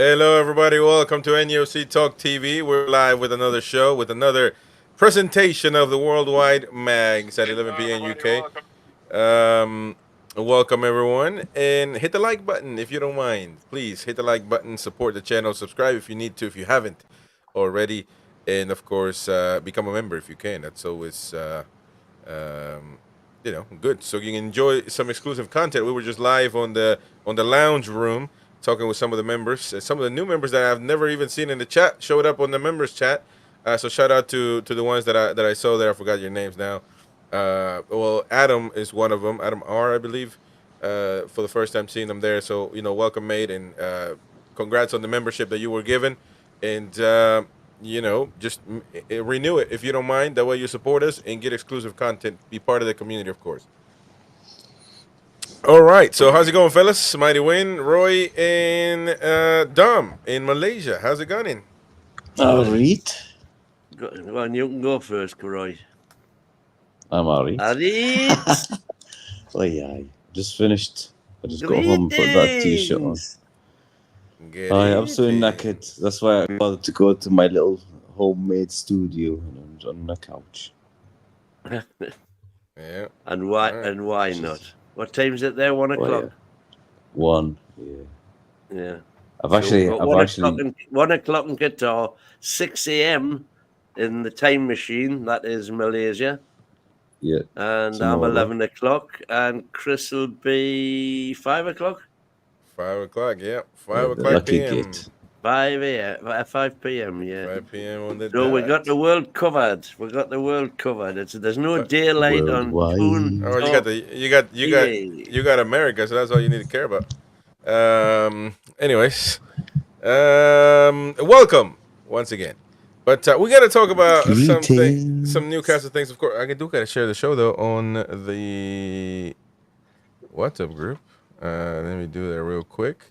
Hello, everybody. Welcome to NUFC Talk TV. We're live with another show, with another presentation of the worldwide MAGS at 11 p.m. UK. Welcome, everyone. And hit the like button if you don't mind. Please hit the like button, support the channel, subscribe if you need to, if you haven't already. And, of course, become a member if you can. That's always, good. So you can enjoy some exclusive content. We were just live on the lounge room, talking with some of the members. Some of the new members that I've never even seen in the chat showed up on the members chat. So shout out to the ones that I saw there. I forgot your names now. Well, Adam is one of them. Adam R, I believe. For the first time seeing them there. So welcome, mate, and congrats on the membership that you were given. And just renew it if you don't mind. That way you support us and get exclusive content. Be part of the community, of course. All right, so how's it going, fellas? Mighty Win, Roy, and Dom in Malaysia. How's it going? All right. Go on, you can go first, Roy. I'm all right. All right. Oh, yeah. Just finished. I just got home and put that t-shirt on. I'm so knackered. That's why I wanted to go to my little homemade studio and on the couch. Yeah. And why? Right. And why not? What time is it there? 1 o'clock. Yeah. 1. Yeah. Yeah. I've actually 1 o'clock in Qatar, 6 a.m. in the time machine. That is Malaysia. Yeah. And I'm 11 o'clock, and Chris will be 5 o'clock. 5 o'clock, yeah. 5 o'clock p.m. 5 a.m. 5 p.m. Yeah. 5 p.m. on the So we got the world covered. There's no daylight on Toon. Oh, you got America, so that's all you need to care about. Anyways, welcome once again. But we got to talk about some Newcastle things. Of course, I do got to share the show though on the WhatsApp group. Let me do that real quick.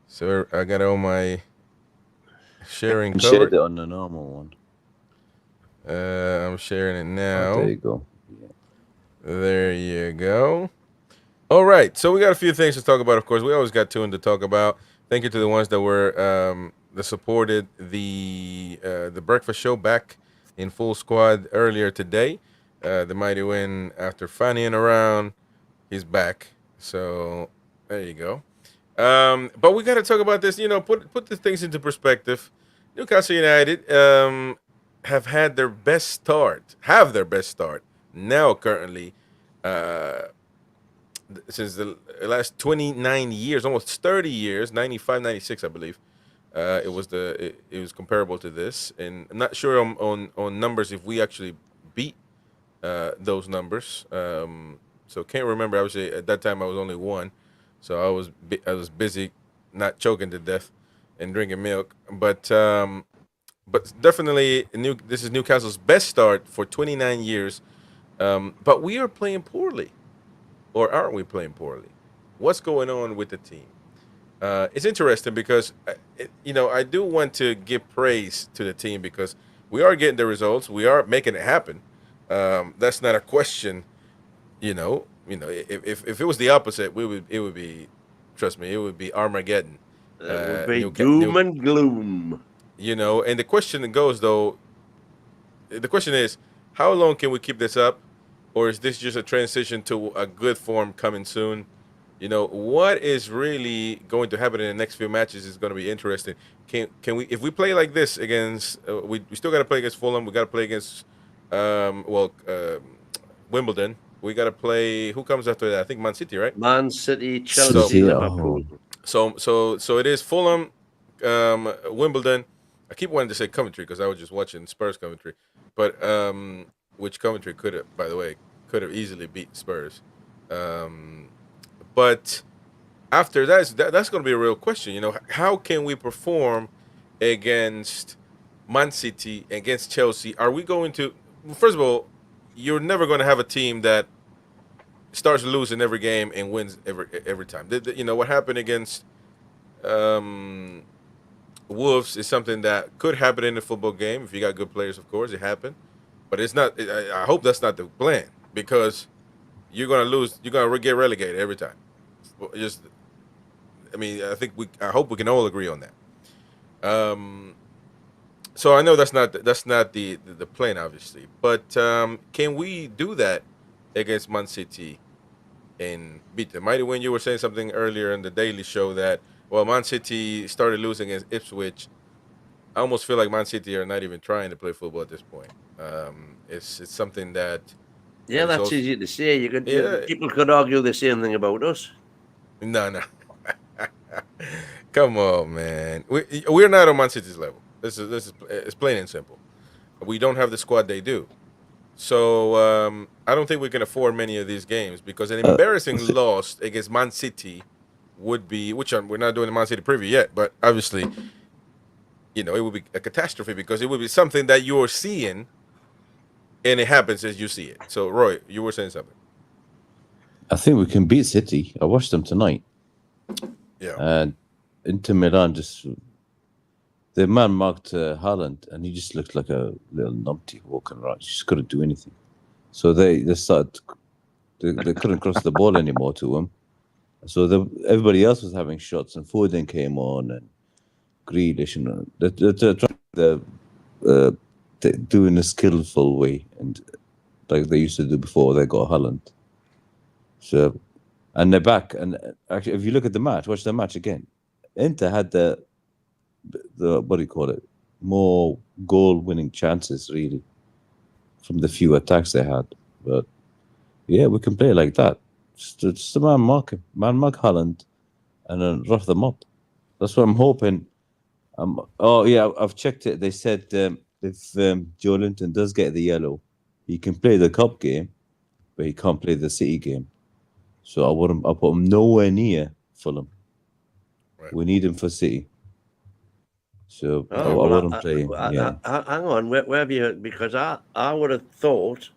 So I got all my sharing covered. Shared it on the normal one. I'm sharing it now. Oh, there you go. Yeah. There you go. All right. So we got a few things to talk about. Of course, we always got two to talk about. Thank you to the ones that were that supported the breakfast show back in full squad earlier today. The Mighty Win, after fannying around, he's back. So there you go. But we got to talk about this. Put the things into perspective. Newcastle United have had their best start. Now currently, since the last 29 years, almost 30 years, 95, 96, I believe. It was comparable to this, and I'm not sure on numbers if we actually beat those numbers. So can't remember. Obviously, at that time I was only 1, so I was busy not choking to death and drinking milk. But definitely this is Newcastle's best start for 29 years. But we are playing poorly, or aren't we playing poorly? What's going on with the team? It's interesting because, I do want to give praise to the team because we are getting the results. We are making it happen. That's not a question. If it was the opposite, it would be, trust me, it would be Armageddon. It would be doom and gloom. And the question goes, though, the question is, how long can we keep this up? Or is this just a transition to a good form coming soon? What is really going to happen in the next few matches is going to be interesting. Can we, if we play like this against, we still got to play against Fulham. We got to play against, Wimbledon. We got to play, who comes after that? I think Man City, right? Man City, Chelsea, Liverpool. So it is Fulham, Wimbledon. I keep wanting to say Coventry because I was just watching Spurs Coventry. But, which Coventry could have easily beat Spurs. But after that's going to be a real question. How can we perform against Man City, against Chelsea? Are we going to, first of all, you're never going to have a team that starts losing every game and wins every time. What happened against Wolves is something that could happen in a football game if you got good players. Of course, it happened, but it's not. I hope that's not the plan because you're going to lose. You're going to get relegated every time. I hope we can all agree on that. So I know that's not the plan, obviously, but can we do that against Man City and beat them? Mighty, when you were saying something earlier in the Daily Show that Man City started losing against Ipswich, I almost feel like Man City are not even trying to play football at this point. It's something that is that's also easy to say. yeah. People could argue the same thing about us. No. Come on, man. We're not on Man City's level. This is it's plain and simple. We don't have the squad they do. So I don't think we can afford many of these games because an embarrassing loss against Man City would be, we're not doing the Man City preview yet, but obviously, it would be a catastrophe because it would be something that you're seeing and it happens as you see it. So, Roy, you were saying something. I think we can beat City. I watched them tonight. Yeah. And Inter Milan the man marked Haaland, and he just looked like a little numpty walking around. He just couldn't do anything. So they started. They couldn't cross the ball anymore to him. So everybody else was having shots, and Foden came on, and Grealish, and they're trying to do in a skillful way, and like they used to do before they got Haaland. So, and they're back. And actually, if you look at the match, watch the match again. Inter had the what do you call it? More goal-winning chances, really, from the few attacks they had. But yeah, we can play like that. Just a man mark Haaland, and then rough them up. That's what I'm hoping. I've checked it. They said if Joe Linton does get the yellow, he can play the cup game, but he can't play the City game. So I'll put him nowhere near Fulham. Right. We need him for City. So I wouldn't play him. Yeah. Hang on, where have you? Because I would have thought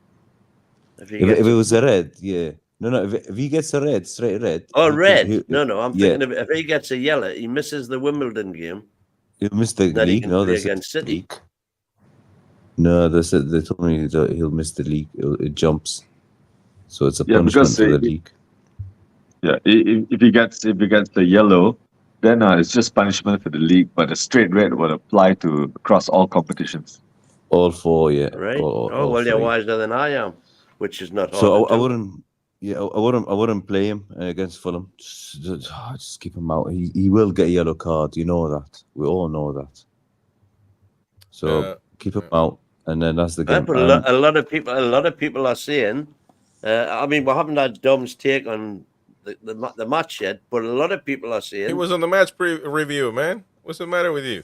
if it was a red, yeah. No. If he gets a red, straight red. Oh, red. No. I'm thinking if he gets a yellow, he misses the Wimbledon game. He'll miss the league. No, play against City. League. No, they told me he'll miss the league. It jumps, so it's a punishment for the league. Yeah, if he gets the yellow, then it's just punishment for the league. But the straight red would apply to across all competitions. All four, yeah. Right. All you're wiser than I am, which is not hard. So I wouldn't. Yeah, I wouldn't play him against Fulham. Just keep him out. He will get a yellow card. You know that. We all know that. So keep him out, and then that's the game. But a lot of people are saying. I mean, we haven't had Dom's take on the match yet, but a lot of people are saying he was on the match review, man. What's the matter with you?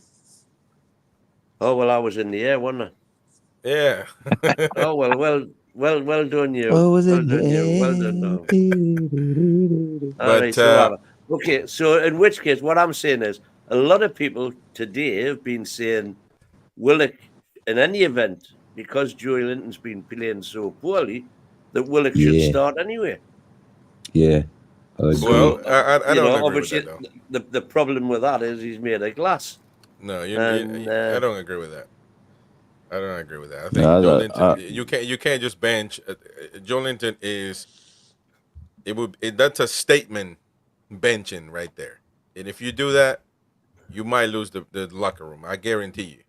Oh well, I was in the air, wasn't I? Yeah. Oh well done you. Well done you. But okay, so in which case, what I'm saying is, a lot of people today have been saying Willock, in any event, because Joey Linton's been playing so poorly, that Willock should start anyway. Yeah. Well, I don't agree with that, though. The problem with that is he's made of glass. No, I don't agree with that. I don't agree with that. I think Joe Linton, you can't just bench. Joe Linton that's a statement benching right there. And if you do that, you might lose the locker room. I guarantee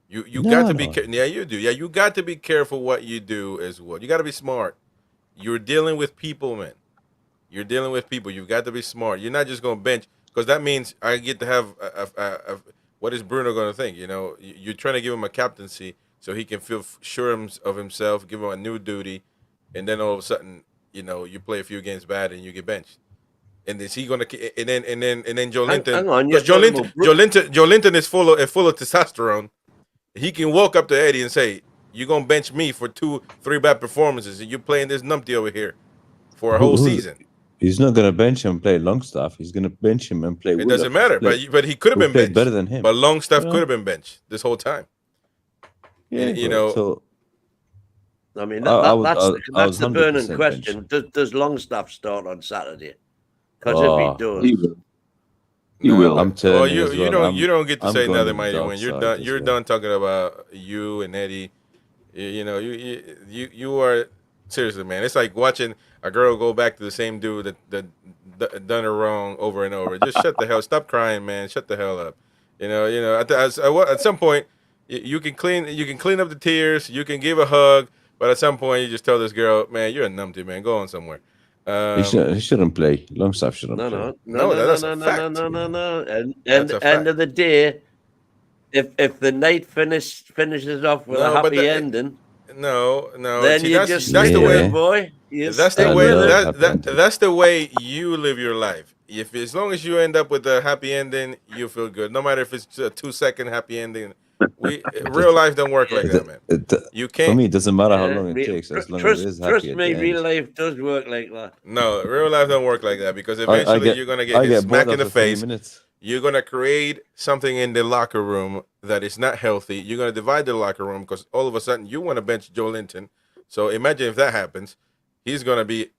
you. You got to be yeah, you do. Yeah, you got to be careful what you do as well. You got to be smart. You're dealing with people, man. You're dealing with people. You've got to be smart. You're not just going to bench because that means I get to have what is Bruno going to think? You're trying to give him a captaincy so he can feel sure of himself, give him a new duty, and then all of a sudden, you play a few games bad and you get benched. And is he going to? And then Joe Linton. Hang on, Joe Linton is full of testosterone. He can walk up to Eddie and say, "You're gonna bench me for 2-3 bad performances, and you're playing this numpty over here for a whole season." He's not going to bench him and play Longstaff. He's going to bench him and play. It doesn't matter, but he could have been benched better than him. But Longstaff could have been benched this whole time. Yeah, So I mean, that's the burning question. Does Longstaff start on Saturday? Because if he does, he will. I'm telling you. You don't get to say nothing, Mighty, when you're done talking about you and Eddie. You are seriously, man. It's like watching a girl go back to the same dude that done her wrong over and over. Just shut the hell. Stop crying, man. Shut the hell up. At some point, you can clean up the tears, you can give a hug, but at some point, you just tell this girl, man, you're a numpty, man. Go on somewhere. He shouldn't play. Longstaff shouldn't play. That's a fact. And That's a end fact. of the day, if the night finishes off with a happy ending, no, then see, you just that's the stay way. with it, boy. You That's stick the way. with it. That's the way you live your life. If as long as you end up with a happy ending, you feel good. No matter if it's a 2-second happy ending. Real life don't work like that, man. You can't. For me, it doesn't matter how long it takes, as long as it is happy. Trust at me, the real end. life does work like that. No, real life don't work like that because eventually you're gonna get smacked in the face. You're gonna create something in the locker room that is not healthy. You're gonna divide the locker room because all of a sudden you want to bench Joe Linton. So imagine if that happens, he's gonna be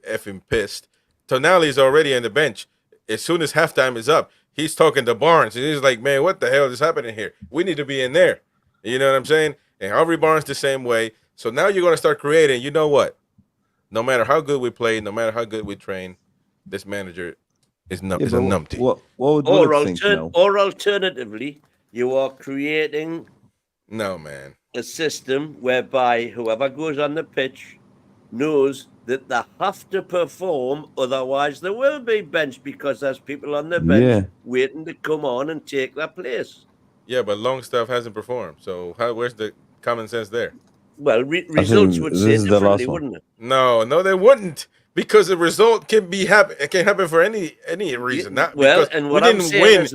effing pissed. Tonali's already on the bench. As soon as halftime is up, he's talking to Barnes, and he's like, "Man, what the hell is happening here? We need to be in there." You know what I'm saying? And Aubrey Barnes the same way. So now you're gonna start creating. You know what? No matter how good we play, no matter how good we train, this manager is a numpty. What would Willock think now? Or alternatively, you are creating a system whereby whoever goes on the pitch knows that they have to perform, otherwise they will be benched because there's people on the bench waiting to come on and take their place. Yeah, but Longstaff hasn't performed, so where's the common sense there? Well, results would say differently, wouldn't it? No, they wouldn't, because the result can happen for any reason. Not because we didn't win.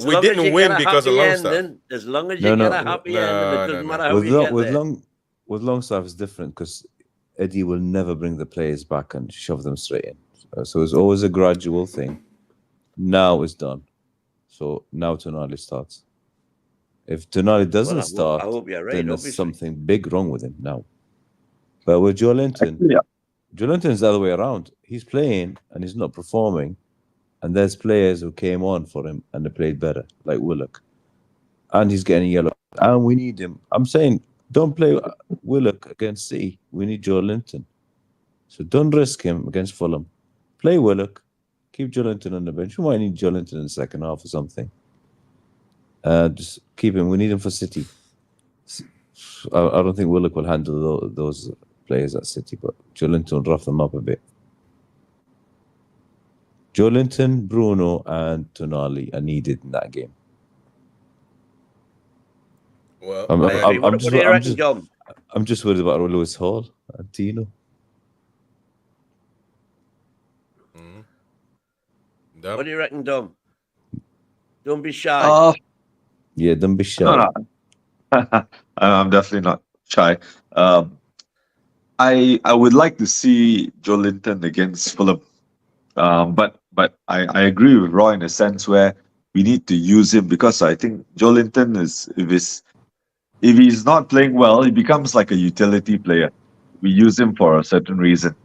We didn't win because of Longstaff. As long as you get a happy ending, it doesn't matter how you get there. With Longstaff, it's different because Eddie will never bring the players back and shove them straight in. So it's always a gradual thing. Now it's done. So now Tonali starts. If Tonali doesn't start, I hope you're right, then there's something big wrong with him now. But with Joe Linton, Joe Linton's the other way around. He's playing and he's not performing. And there's players who came on for him and they played better, like Willock. And he's getting yellow. And we need him. I'm saying, don't play Willock against City. We need Joe Linton. So don't risk him against Fulham. Play Willock. Keep Joe Linton on the bench. We might need Joe Linton in the second half or something. Just keep him. We need him for City. I don't think Willock will handle those players at City, but Joe Linton will rough them up a bit. Joe Linton, Bruno, and Tonali are needed in that game. Well, what do you reckon, Dom? I'm just worried about Lewis Hall and Tino. What do you reckon, Dom? Don't be shy. Yeah, don't be shy. No. I'm definitely not shy. I would like to see Joe Linton against Fulham, but I agree with Roy in a sense where we need to use him, because I think Joe Linton if he's not playing well, he becomes like a utility player. We use him for a certain reason.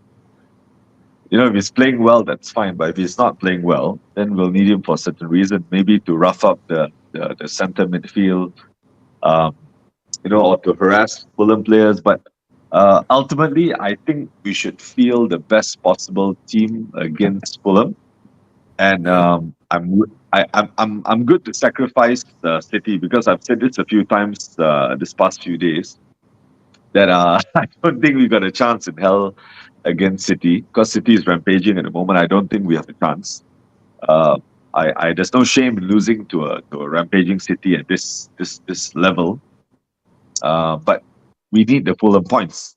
If he's playing well, that's fine. But if he's not playing well, then we'll need him for a certain reason, maybe to rough up the center midfield, or to harass Fulham players. But ultimately, I think we should field the best possible team against Fulham. And I'm good to sacrifice City, because I've said this a few times this past few days, that I don't think we've got a chance in hell against City, because City is rampaging at the moment. I don't think we have a chance. There's no shame in losing to a rampaging City at this level. But we need the Fulham points,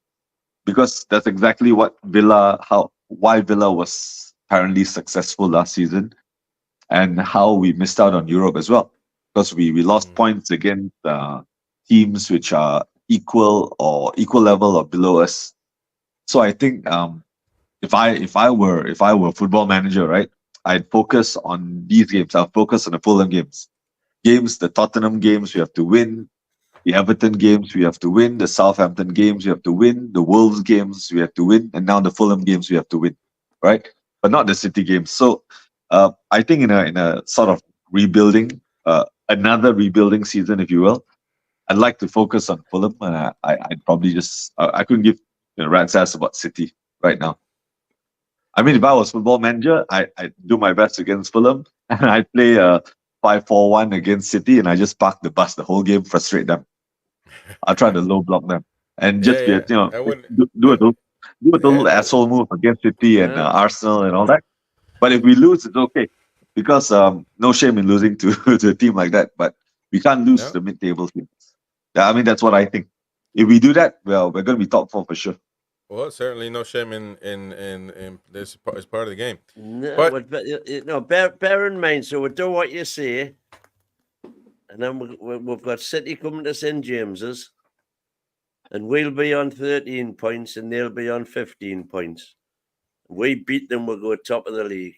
because that's exactly why Villa was apparently successful last season, and how we missed out on Europe as well, because we lost points against teams which are equal level or below us. So I think if I were a football manager, right, I'd focus on these games. I'll focus on the Fulham games. The Tottenham games we have to win. The Everton games we have to win. The Southampton games we have to win. The Wolves games we have to win. And now the Fulham games we have to win, right? But not the City games. So I think in a sort of rebuilding, another rebuilding season, if you will, I'd like to focus on Fulham, and I'd probably just I couldn't give rat's ass about City right now. I mean, if I was football manager, I'd do my best against Fulham, and I'd play 5-4-1 against City, and I just park the bus the whole game, frustrate them. I try to low block them and just be, I wouldn't. do a little asshole move against City and Arsenal and all that. But if we lose, it's okay because no shame in losing to a team like that. But we can't lose to the mid-table team. I mean, that's what I think. If we do that, well, we're going to be top 4 for sure. Well, certainly no shame in this as part of the game. No, but bear in mind. So we'll do what you say, and then we've got City coming to St James's, and we'll be on 13 points, and they'll be on 15 points. We beat them, we'll go top of the league.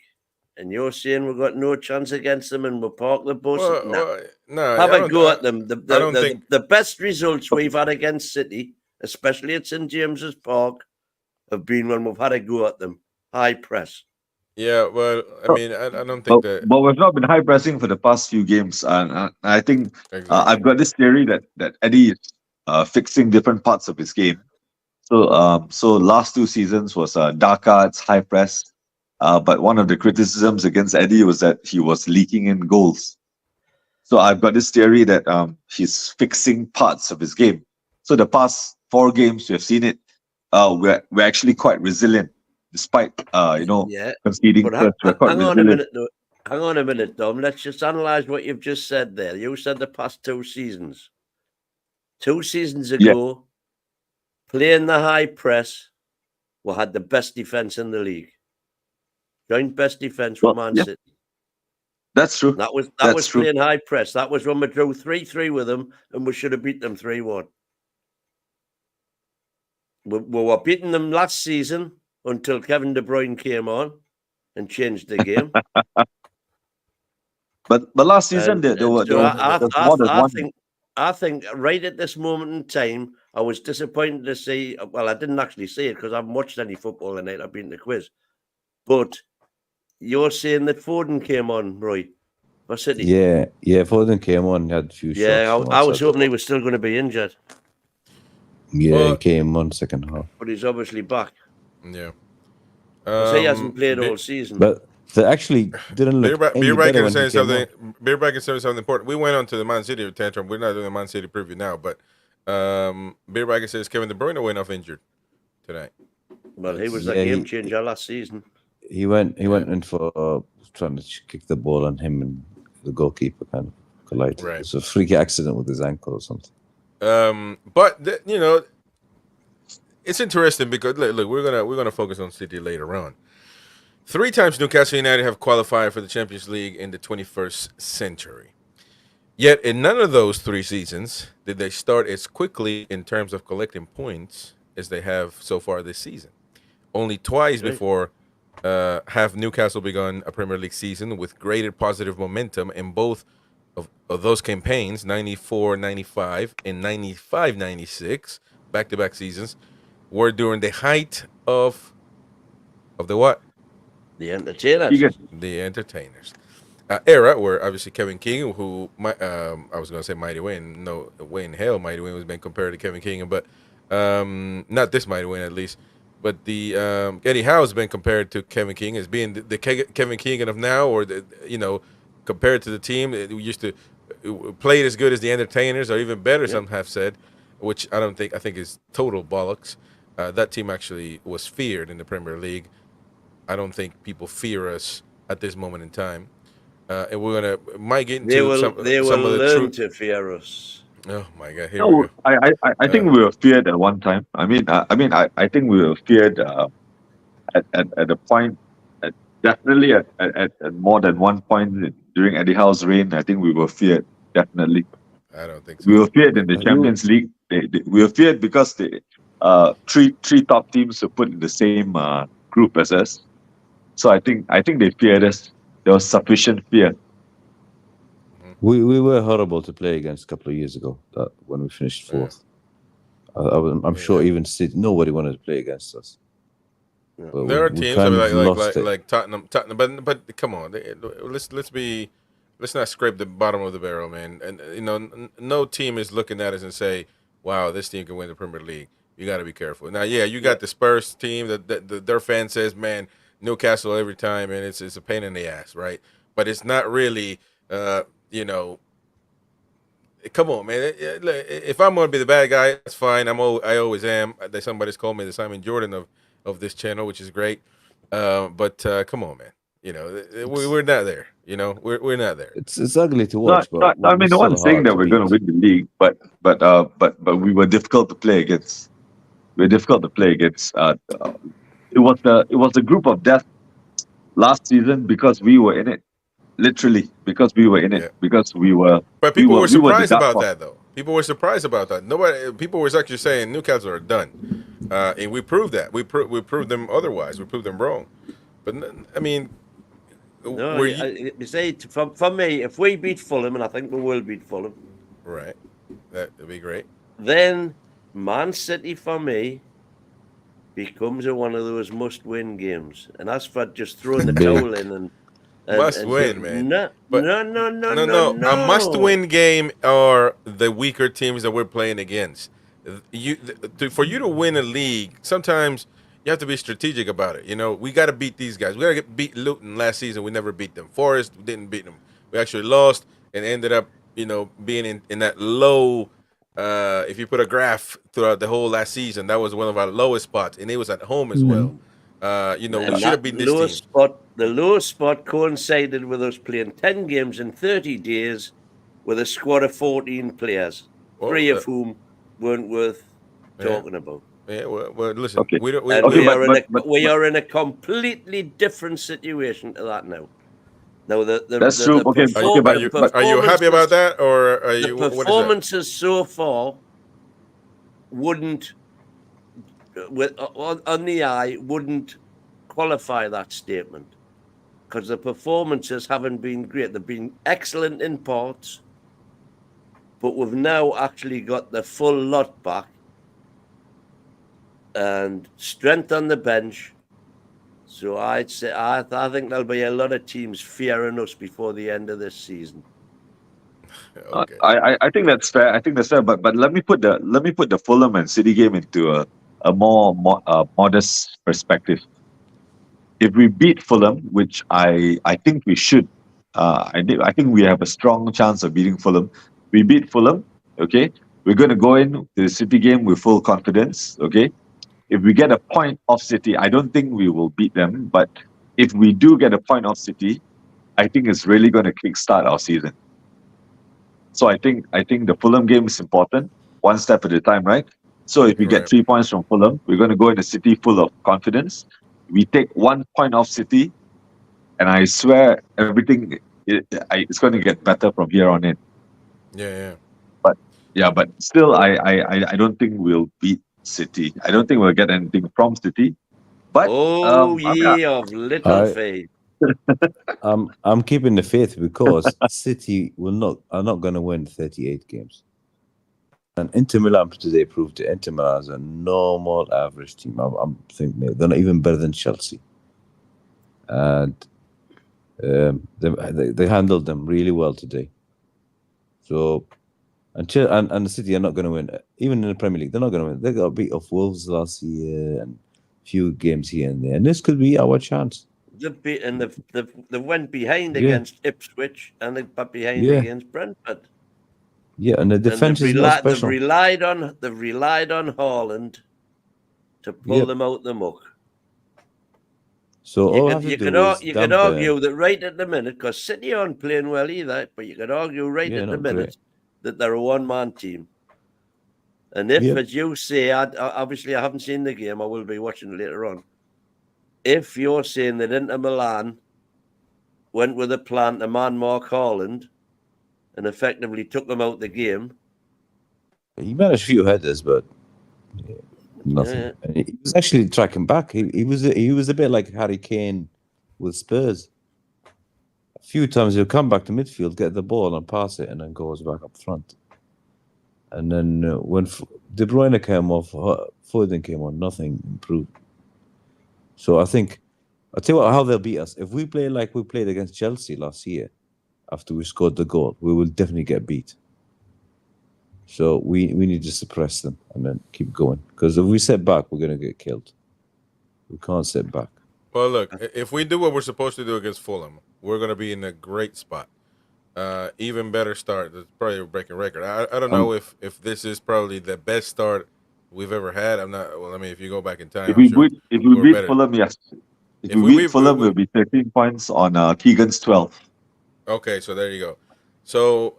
And you're saying we've got no chance against them and we'll park the bus? No, have a go at them. The best results we've had against City, especially at St James's Park, have been when we've had a go at them. High press. Yeah, well, I mean, I don't think that... But we've not been high pressing for the past few games. And I think I've got this theory that Eddie is fixing different parts of his game. So last 2 seasons was dark arts, high press. But one of the criticisms against Eddie was that he was leaking in goals. So I've got this theory that he's fixing parts of his game. So the past 4 games we have seen it. We're actually quite resilient, despite conceding first. We're quite resilient. Hang on a minute, Dom. Let's just analyse what you've just said there. You said the past 2 seasons. 2 seasons ago, playing the high press, we had the best defence in the league. Joint best defence with Man City. That's true. That was playing high press. That was when we drew 3-3 with them, and we should have beat them 3-1. We were beating them last season until Kevin De Bruyne came on and changed the game. but last season there was more than one. I think right at this moment in time, I was disappointed to see. Well, I didn't actually see it because I haven't watched any football tonight. I've been to the quiz, but you're saying that Foden came on, Roy, for City? Yeah, Foden came on, had a few shots. Yeah, I was hoping he was still going to be injured. Yeah, he came on second half. But he's obviously back. Yeah. So he hasn't played all season. But they actually didn't look any better when he came on. Beerback is saying something important. We went on to the Man City tantrum. We're not doing the Man City preview now, but Beerback says Kevin De Bruyne went off injured tonight. Well, he was a game changer last season. He went in for trying to kick the ball on him, and the goalkeeper kind of collided. Right. It's a freaky accident with his ankle or something. But it's interesting because look, we're gonna focus on City later on. 3 times Newcastle United have qualified for the Champions League in the 21st century. Yet in none of those 3 seasons did they start as quickly in terms of collecting points as they have so far this season. Only twice before have Newcastle begun a Premier League season with greater positive momentum in both of those campaigns, 94-95 and 95-96, back-to-back seasons, were during the height of the what? The Entertainers. The Entertainers. Era where obviously Kevin King, who I was going to say Mighty Wayne, no, Wayne Hale, Mighty Wayne was being compared to Kevin King, but not this Mighty Wayne at least. But the Eddie Howe has been compared to Kevin King as being the Kevin King of now, or compared to the team that we used to play as good as the Entertainers, or even better. Some have said, which I think is total bollocks. That team actually was feared in the Premier League. I don't think people fear us at this moment in time, and we're might get into some of the to fear us. Oh my God! Here we go. I think we were feared at one time. I think we were feared at a point. Definitely at more than one point during Eddie Howe's reign. I think we were feared. Definitely. I don't think so. We were feared in the Champions League. We were feared because the three top teams were put in the same group as us. So I think they feared us. There was sufficient fear. We were horrible to play against a couple of years ago. When we finished 4th, I'm sure even City, nobody wanted to play against us. But there are teams like Tottenham, but come on, let's not scrape the bottom of the barrel, man. And no team is looking at us and say, "Wow, this team can win the Premier League." You got to be careful. Now, you got the Spurs team that their fan says, "Man, Newcastle every time, and it's a pain in the ass," right? But it's not really You know, come on, man. If I'm going to be the bad guy, that's fine. I always am. Somebody's called me the Simon Jordan of this channel, which is great. But come on, man. You know, we're not there. You know, we're not there. It's ugly to Not, watch, but I mean, no still one's saying hard that to we're going to beat. win the league, but we were difficult to play against. We were difficult to play against. It was a group of death last season because we were in it. Literally, because we were in it. Yeah. Because we were. But people were we were the surprised dark about horse. that, though. People were surprised about that. People were actually saying Newcastle are done, and we proved that. We proved them otherwise. We proved them wrong. But I mean, No, you say for me, if we beat Fulham, and I think we will beat Fulham, right? That would be great. Then Man City for me becomes one of those must-win games, and that's for just throwing the towel in and Must win, man. No. A must-win game are the weaker teams that we're playing against. For you to win a league, sometimes you have to be strategic about it. You know, we got to beat these guys. We got to beat Luton last season. We never beat them. Forest, we didn't beat them. We actually lost and ended up, you know, being in that low. If you put a graph throughout the whole last season, that was one of our lowest spots, and it was at home as well. You know, we should have beaten this team. The lowest spot coincided with us playing 10 games in 30 days with a squad of 14 players, three of whom weren't worth talking about. Yeah, well listen, Okay. We are in a completely different situation to that now. Now, That's true. Okay, but are you happy about that, or are you? The performances so far wouldn't, on the eye, wouldn't qualify that statement, because the performances haven't been great. They've been excellent in parts, but we've now actually got the full lot back and strength on the bench. So I'd say I think there'll be a lot of teams fearing us before the end of this season. Okay. I think that's fair. I think that's fair. But let me put the Fulham and City game into a more modest perspective. If we beat Fulham, which I think we should, I think we have a strong chance of beating Fulham. We beat Fulham, okay? We're going to go in the City game with full confidence, okay? If we get a point off City, I don't think we will beat them. But if we do get a point off City, I think it's really going to kickstart our season. So I think the Fulham game is important, one step at a time, right? So if we get 3 points from Fulham, we're going to go into City full of confidence. We take 1 point off City, and I swear everything it's going to get better from here on in. Yeah. But still, I don't think we'll beat City. I don't think we'll get anything from City. But of little faith. I'm keeping the faith because City are not going to win 38 games. And Inter Milan today proved it. Inter Milan is a normal average team. I'm thinking they're not even better than Chelsea. And they handled them really well today. So, and the City are not going to win. Even in the Premier League, they're not going to win. They got beat off Wolves last year and a few games here and there. And this could be our chance. They went behind against Ipswich and they got behind against Brentford. Yeah, and the defense is not special. They've relied on Haaland to pull them out the muck. So you could argue that right at the minute, because City aren't playing well either, but you could argue at the minute that they're a one-man team. And if, as you say, obviously I haven't seen the game, I will be watching later on. If you're saying that Inter Milan went with a plan to man-mark Haaland and effectively took them out the game. He managed a few headers, but nothing. Yeah. He was actually tracking back. He was a bit like Harry Kane with Spurs. A few times he'll come back to midfield, get the ball and pass it, and then goes back up front. And then when De Bruyne came off, Foden came on, nothing improved. So I think, I'll tell you how they'll beat us. If we play like we played against Chelsea last year, after we scored the goal, we will definitely get beat. So we need to suppress them and then keep going. Because if we sit back, we're going to get killed. We can't sit back. Well, look, if we do what we're supposed to do against Fulham, we're going to be in a great spot. even better start. That's probably a breaking record. I don't know if this is probably the best start we've ever had. I'm not. Well, I mean, if you go back in time, If I'm we sure beat, if we we're beat better. Fulham, yes. If If we we beat Fulham, we'll be 13 points on Keegan's 12. Okay, so there you go. So,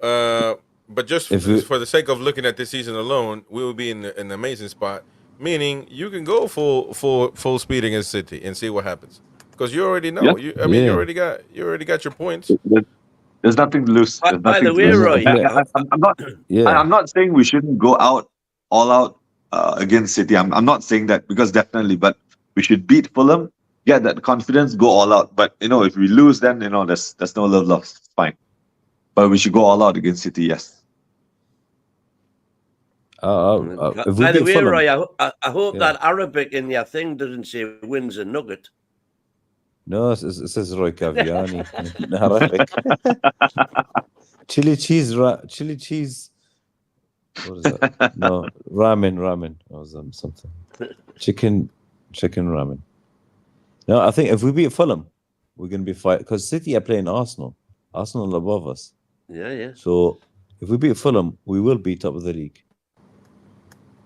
but just for the sake of looking at this season alone, we will be in an amazing spot. Meaning, you can go full speed against City and see what happens, because you already know. Yeah. I mean, you already got your points. There's nothing to lose. There's By nothing the to way, lose. Roy, I'm not. Yeah. I'm not saying we shouldn't go all out against City. I'm not saying that, because definitely, but we should beat Fulham, get that confidence, go all out. But if we lose, then there's no love lost. It's fine. But we should go all out against City. Yes. If we by the beat way, Fulham, Roy, I hope Yeah. that Arabic in your thing doesn't say wins a nugget. no, it says Roy Caviani in Arabic. Chili cheese. What is that? No, ramen or something. Chicken ramen. No, I think if we beat Fulham, we're going to be fight, because City are playing Arsenal. Arsenal are above us. Yeah. So if we beat Fulham, we will be top of the league.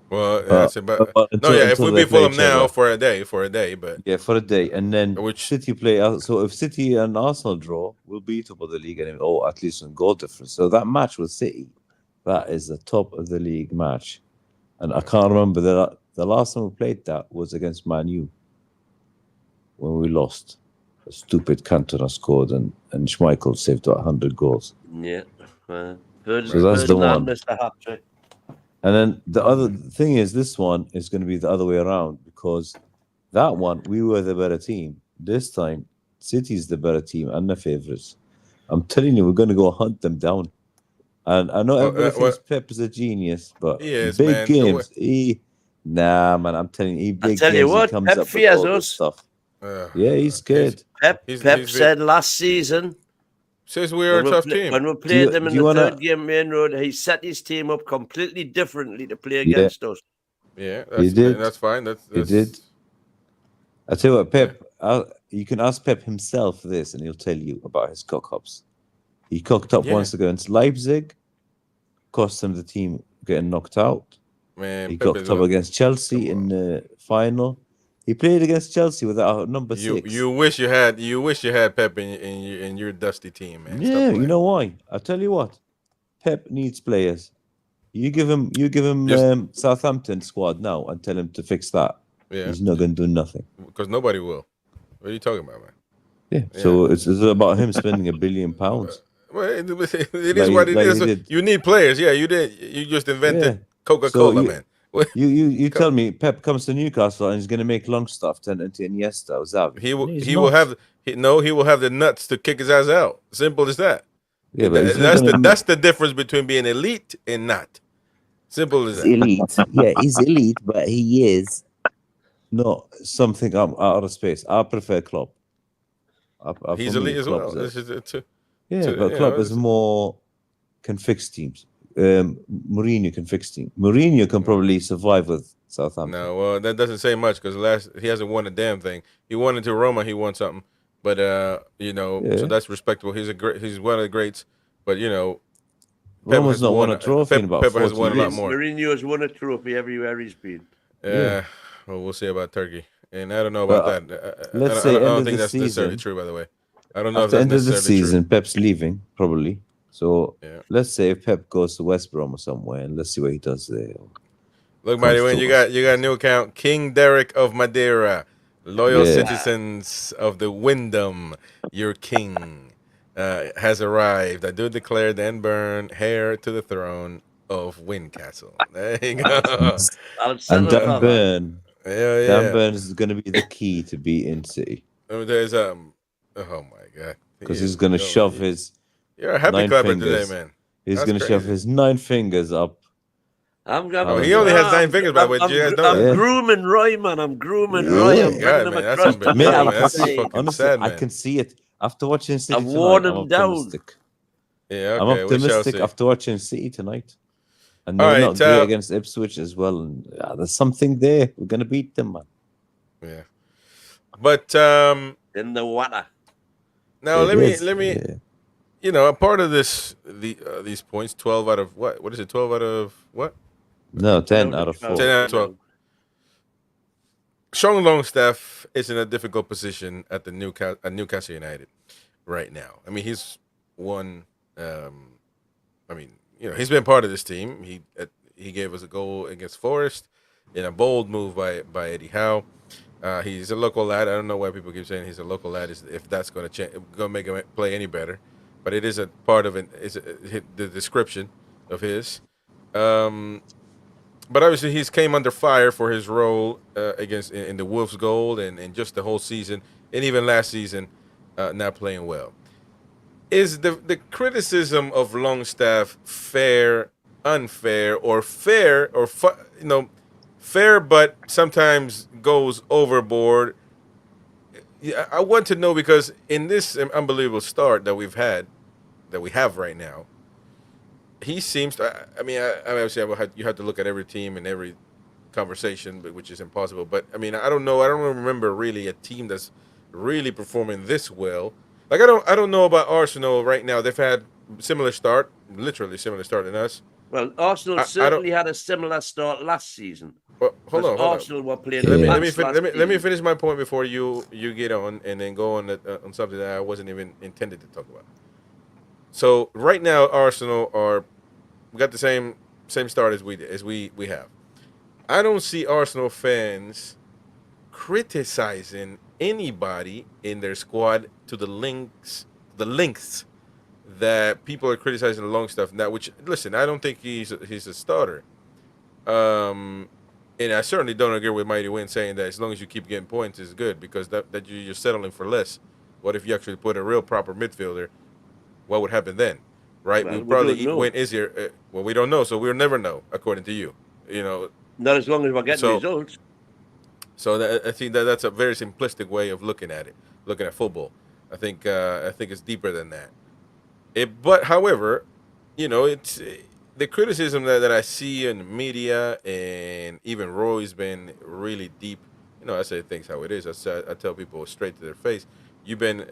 Well, that's about until if we they beat play Fulham each now other. for a day, but Yeah, for a day, and then Which- City play. So if City and Arsenal draw, we'll be top of the league, and at least in goal difference. So that match with City, that is the top of the league match, and I can't remember the last time we played that was against Man U when we lost. A stupid Cantona scored, and Schmeichel saved 100 goals. Yeah. So that's the one. Mr. Hat-trick. And then the other thing is, this one is going to be the other way around, because that one, we were the better team. This time, City's the better team and the favourites. I'm telling you, we're going to go hunt them down. And I know everybody thinks Pep is a genius, but Yes, big man. games, nah, man, I'm telling you, big tell you games, what, he comes Pep up with fears all this us. stuff. Yeah, he's scared. Pep he's said last season, says we are a tough team. when we played them in the wanna- third game, Main Road, he set his team up completely differently to play against us. Yeah, He did. That's fine. That's He did. I tell you what, Pep, you can ask Pep himself this, and he'll tell you about his cock-ups. He cocked up once against Leipzig, cost him the team getting knocked out. Man, He Pep cocked up against Chelsea in the final. He played against Chelsea without number 6. You wish you had Pep in your dusty team, man. Yeah, you know why? I tell you what, Pep needs players. You give him Southampton squad now and tell him to fix that. Yeah, He's not going to do nothing. because nobody will. What are you talking about, man? Yeah. So it's about him spending £1 billion. Well, it is what it is. You need players. Yeah, you did. You just invented Coca-Cola, man. You tell me Pep comes to Newcastle and he's going to make Longstaff turn into Iniesta or Xavi. He will have the nuts to kick his ass out. Simple as that. Yeah, but that's the difference between being elite and not. Simple as that. Elite. Yeah, he's elite, but he is not something out of space. I prefer Klopp. He's elite as well. This is it too. Yeah, but Klopp is more can fix teams. Mourinho can fix teams. Mourinho can probably survive with Southampton. No, well, that doesn't say much, because he hasn't won a damn thing. He won into Roma. He won something, but so that's respectable. He's one of the greats, but Roma's not won a trophy in about 40 has won a lot years. more. Mourinho has won a trophy everywhere he's been. Well, we'll see about Turkey, and I don't know about that. Let's I say don't end of think the that's necessarily season. true, by the way. I don't know After if the that's end of the necessarily season, true. Pep's leaving probably. So Yeah. let's say if Pep goes to West Brom or somewhere, and let's see what he does there. Look, Mighty Wayne, you got a new account, King Derek of Madeira, loyal citizens of the Wyndham. Your king has arrived. I do declare then burn heir to the throne of Newcastle. There you go. And Dan Burn. Yeah. Dan Burn is going to be the key to beating City. There's oh my god, because he's going to shove his. You're a happy clapper today, man. He's going to shove his 9 fingers up. He only has 9 fingers, by the way. I'm grooming Roy, man. I'm grooming Roy. I'm bringing him across the that's honestly, sad, man. I can see it after watching City I've tonight. worn him down. Yeah, I'm optimistic after watching City tonight. And they're not great against Ipswich as well. And there's something there. We're going to beat them, man. Yeah. But in the water. Now let me you know, a part of these points, 12 out of what? What is it? 12 out of what? No, 10 out of 4. 10 out of 12. Sean Longstaff is in a difficult position at the Newcastle United right now. I mean, he's won. I mean, you know, he's been part of this team. He gave us a goal against Forest in a bold move by Eddie Howe. He's a local lad. I don't know why people keep saying he's a local lad. If that's going to change, going to make him play any better, but it is a part of it. Is the description of his. But obviously, he's came under fire for his role against in the Wolves' goal and just the whole season, and even last season, not playing well. Is the criticism of Longstaff fair, unfair, or fair, or fair, but sometimes goes overboard? I want to know, because in this unbelievable start that we have right now, he seems to. I mean, obviously, you have to look at every team and every conversation, which is impossible. But I mean, I don't know. I don't remember really a team that's really performing this well. Like I don't know about Arsenal right now. They've had literally similar start than us. Well, Arsenal certainly had a similar start last season. Well, hold on. Arsenal were playing. Let me finish my point before you get on and then go on something that I wasn't even intended to talk about. So right now, Arsenal we got the same start as we have. I don't see Arsenal fans criticizing anybody in their squad to the lengths that people are criticizing the Longstaff now. Which, listen, I don't think he's a starter, and I certainly don't agree with Mighty Win saying that as long as you keep getting points is good, because that you're settling for less. What if you actually put a real proper midfielder? What would happen then, right? Well, we'd probably win easier. Well, we don't know, so we'll never know, according to you. You know, not as long as we're getting results. So I think that's a very simplistic way of looking at football. I think it's deeper than that. But however, you know, it's the criticism that I see in the media, and even Roy's been really deep. You know, I say things how it is. I tell people straight to their face. You've been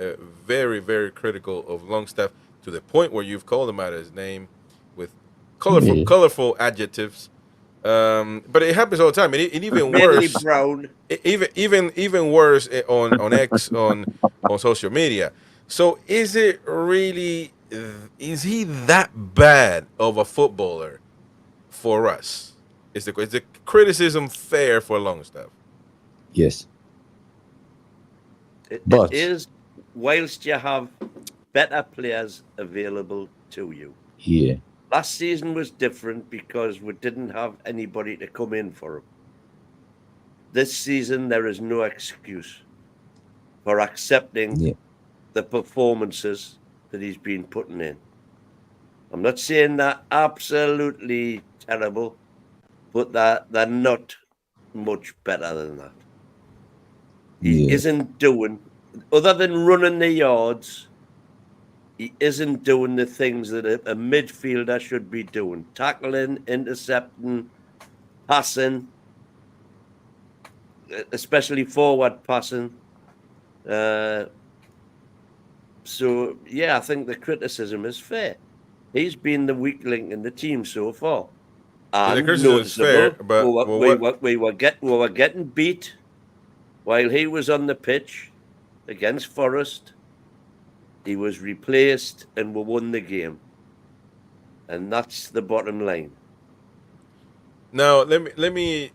very, very critical of Longstaff to the point where you've called him out his name with colorful adjectives. But it happens all the time. And even worse, brown. Even worse on X on social media. So is he that bad of a footballer for us? Is the criticism fair for Longstaff? Yes. It is, whilst you have better players available to you. Yeah. Last season was different because we didn't have anybody to come in for him. This season, there is no excuse for accepting the performances that he's been putting in. I'm not saying they're absolutely terrible, but they're not much better than that. He isn't doing, other than running the yards, he isn't doing the things that a midfielder should be doing. Tackling, intercepting, passing, especially forward passing. So, yeah, I think the criticism is fair. He's been the weak link in the team so far. And the criticism is fair, but we were getting beat while he was on the pitch against Forest. He was replaced and we won the game. And that's the bottom line. Now, let me.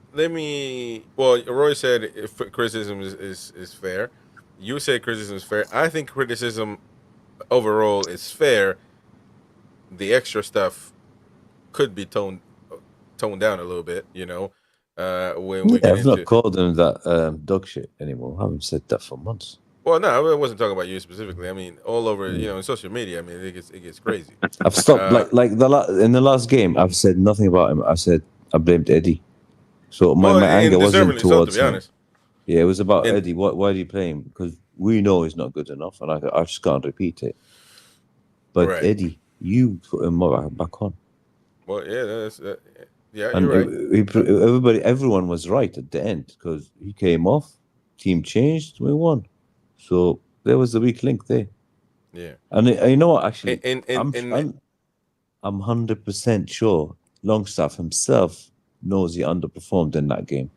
Well, Roy said if criticism is fair. You say criticism is fair. I think criticism overall is fair. The extra stuff could be toned down a little bit, you know. I've not called them that dog shit anymore. I haven't said that for months. Well, no, I wasn't talking about you specifically. I mean, all over, you know, in social media. I mean, it gets crazy. I've stopped in the last game. I've said nothing about him. I said I blamed Eddie. So my anger wasn't towards him. Yeah, it was about Eddie. Why do you play him? Because we know he's not good enough, and I just can't repeat it. But Eddie, you put him back on. Well, yeah, yeah, and you're right. Everyone was right at the end because he came off, team changed, we won. So there was the weak link there. Yeah. And you know what? Actually, And I'm 100% sure Longstaff himself knows he underperformed in that game.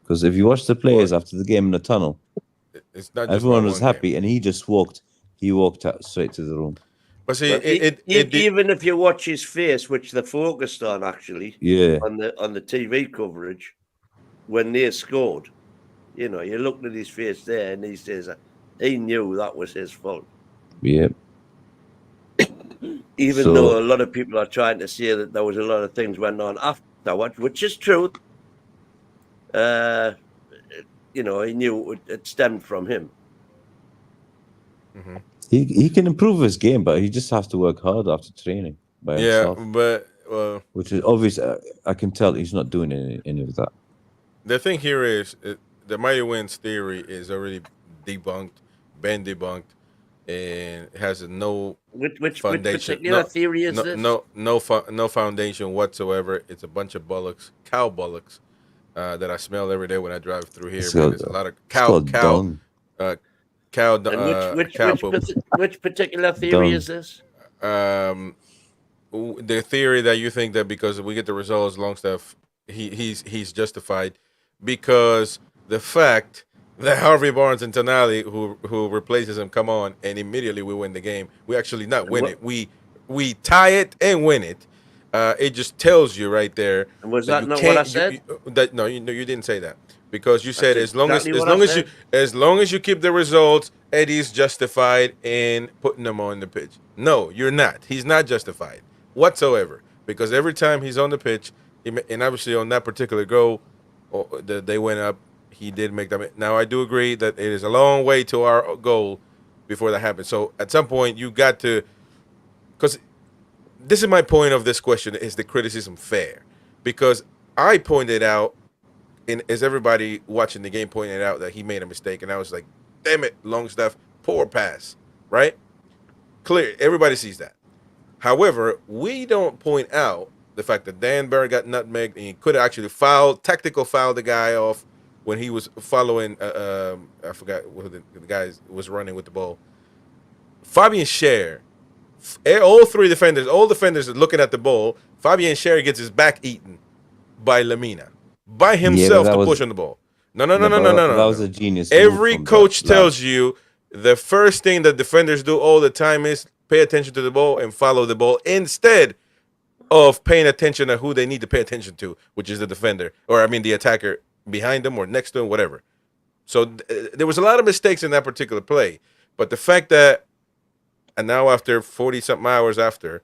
Because if you watch the players after the game in the tunnel, it's not just everyone about was one happy, game. and he walked out straight to the room. But see, Well, even if you watch his face, which they focused on actually, Yeah, on the TV coverage, when they scored, you know, you looked at his face there, and he says he knew that was his fault. yeah. Even though a lot of people are trying to say that there was a lot of things went on afterwards, which is true. You know, he knew it stemmed from him. Mm-hmm. He can improve his game, but he just has to work hard after training by himself. Yeah, but which is obvious. I can tell he's not doing any of that. The thing here is the Mighty Winds theory is already debunked, been debunked, and has no which foundation. particular theory is this? No foundation whatsoever. It's a bunch of bollocks, cow bollocks, that I smell every day when I drive through here. Man, there's a lot of cow And which particular theory is this? The theory that you think that because we get the results, Longstaff, he's justified, because the fact that Harvey Barnes and Tonali, who replaces him, come on, and immediately we win the game. We actually not win it. We tie it and win it. It just tells you right there. And was that not what I said? No, you didn't say that, because you said as long as you keep the results, Eddie's justified in putting them on the pitch. No, you're not. He's not justified whatsoever, because every time he's on the pitch, and obviously on that particular goal, they went up. He did make them. Now I do agree that it is a long way to our goal before that happens. So at some point you got to, because this is my point of this question: is the criticism fair? Because I pointed out, and as everybody watching the game pointed out, that he made a mistake, and I was like, "Damn it, Longstaff, poor pass." Right? Clear. Everybody sees that. However, we don't point out the fact that Dan Barry got nutmegged, and he could have actually tactical fouled the guy off when he was following. I forgot who the guy was running with the ball. Fabian Schär, all defenders are looking at the ball. Fabian Schär gets his back eaten by Lamina, by himself, to push on the ball. No. That was a genius. Every coach tells you the first thing that defenders do all the time is pay attention to the ball and follow the ball, instead of paying attention to who they need to pay attention to, which is the defender, or the attacker behind them or next to him, whatever. So there was a lot of mistakes in that particular play. But the fact that, and now after 40-something hours after,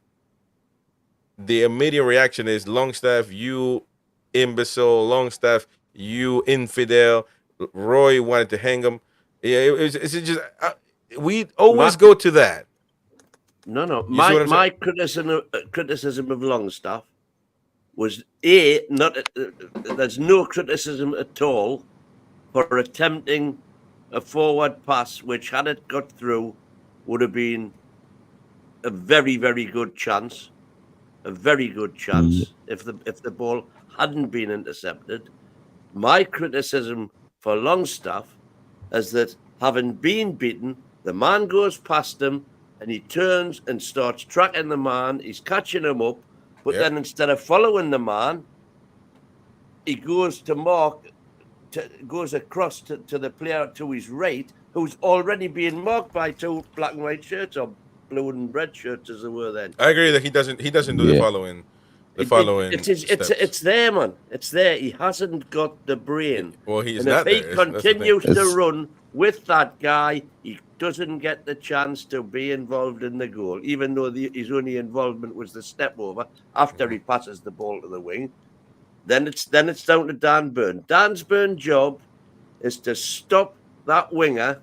the immediate reaction is, Longstaff, you imbecile. Longstaff, you infidel. Roy wanted to hang him. Yeah, it's just, we always go to that. No. My criticism of Longstaff was there's no criticism at all for attempting a forward pass, which, had it got through, would have been a very, very good chance. A very good chance if the ball hadn't been intercepted. My criticism for Longstaff is that, having been beaten, the man goes past him and he turns and starts tracking the man. He's catching him up, but then instead of following the man, he goes goes across to the player to his right, who's already being marked by two black and white shirts, or blue and red shirts as they were then. I agree that he doesn't do the following. It's there, man. It's there. He hasn't got the brain. Well, he's and not if he there. continues to run with that guy, he doesn't get the chance to be involved in the goal, even though his only involvement was the step over after he passes the ball to the wing. Then it's down to Dan Burn. Dan Burn's job is to stop that winger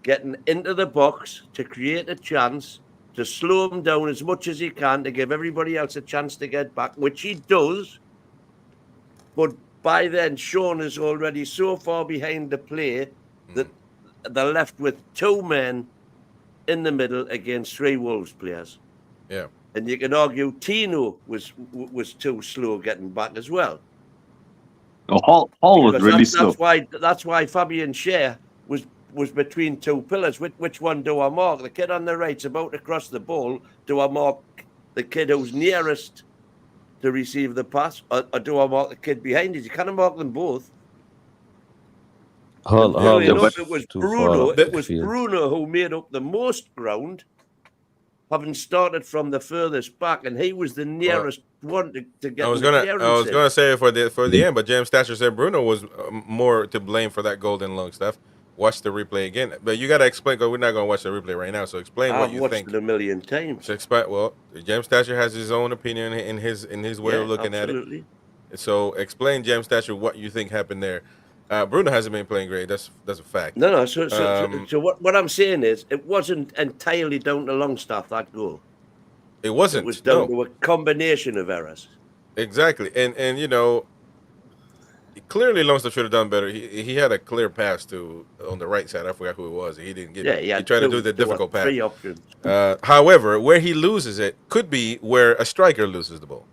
getting into the box, to create a chance, to slow him down as much as he can, to give everybody else a chance to get back, which he does. But by then, Sean is already so far behind the play that they're left with two men in the middle against three Wolves players. Yeah. And you can argue Tino was too slow getting back as well. Hall was really slow. That's why Fabian Schär was was between two pillars. Which one do I mark? The kid on the right's about to cross the ball. Do I mark the kid who's nearest to receive the pass, or do I mark the kid behind it? You can't mark them both. Funnily enough, it was Bruno. It was Bruno who made up the most ground, having started from the furthest back, and he was the nearest one to get. I was gonna say for the end, but James Thatcher said Bruno was more to blame for that goal than Longstaff. Watch the replay again, but you gotta explain because we're not gonna watch the replay right now. So explain what you think. I've watched it a million times. Well, James Thatcher has his own opinion in his way of looking at it. So explain, James Thatcher, what you think happened there. Bruno hasn't been playing great. That's a fact. No. So what I'm saying is, it wasn't entirely down to Longstaff, that goal. It wasn't. It was down to a combination of errors. Exactly, and you know, clearly Longstaff should have done better. He had a clear pass on the right side. I forgot who it was. He didn't get it. He tried to do the difficult pass. 3 options. However, where he loses it could be where a striker loses the ball,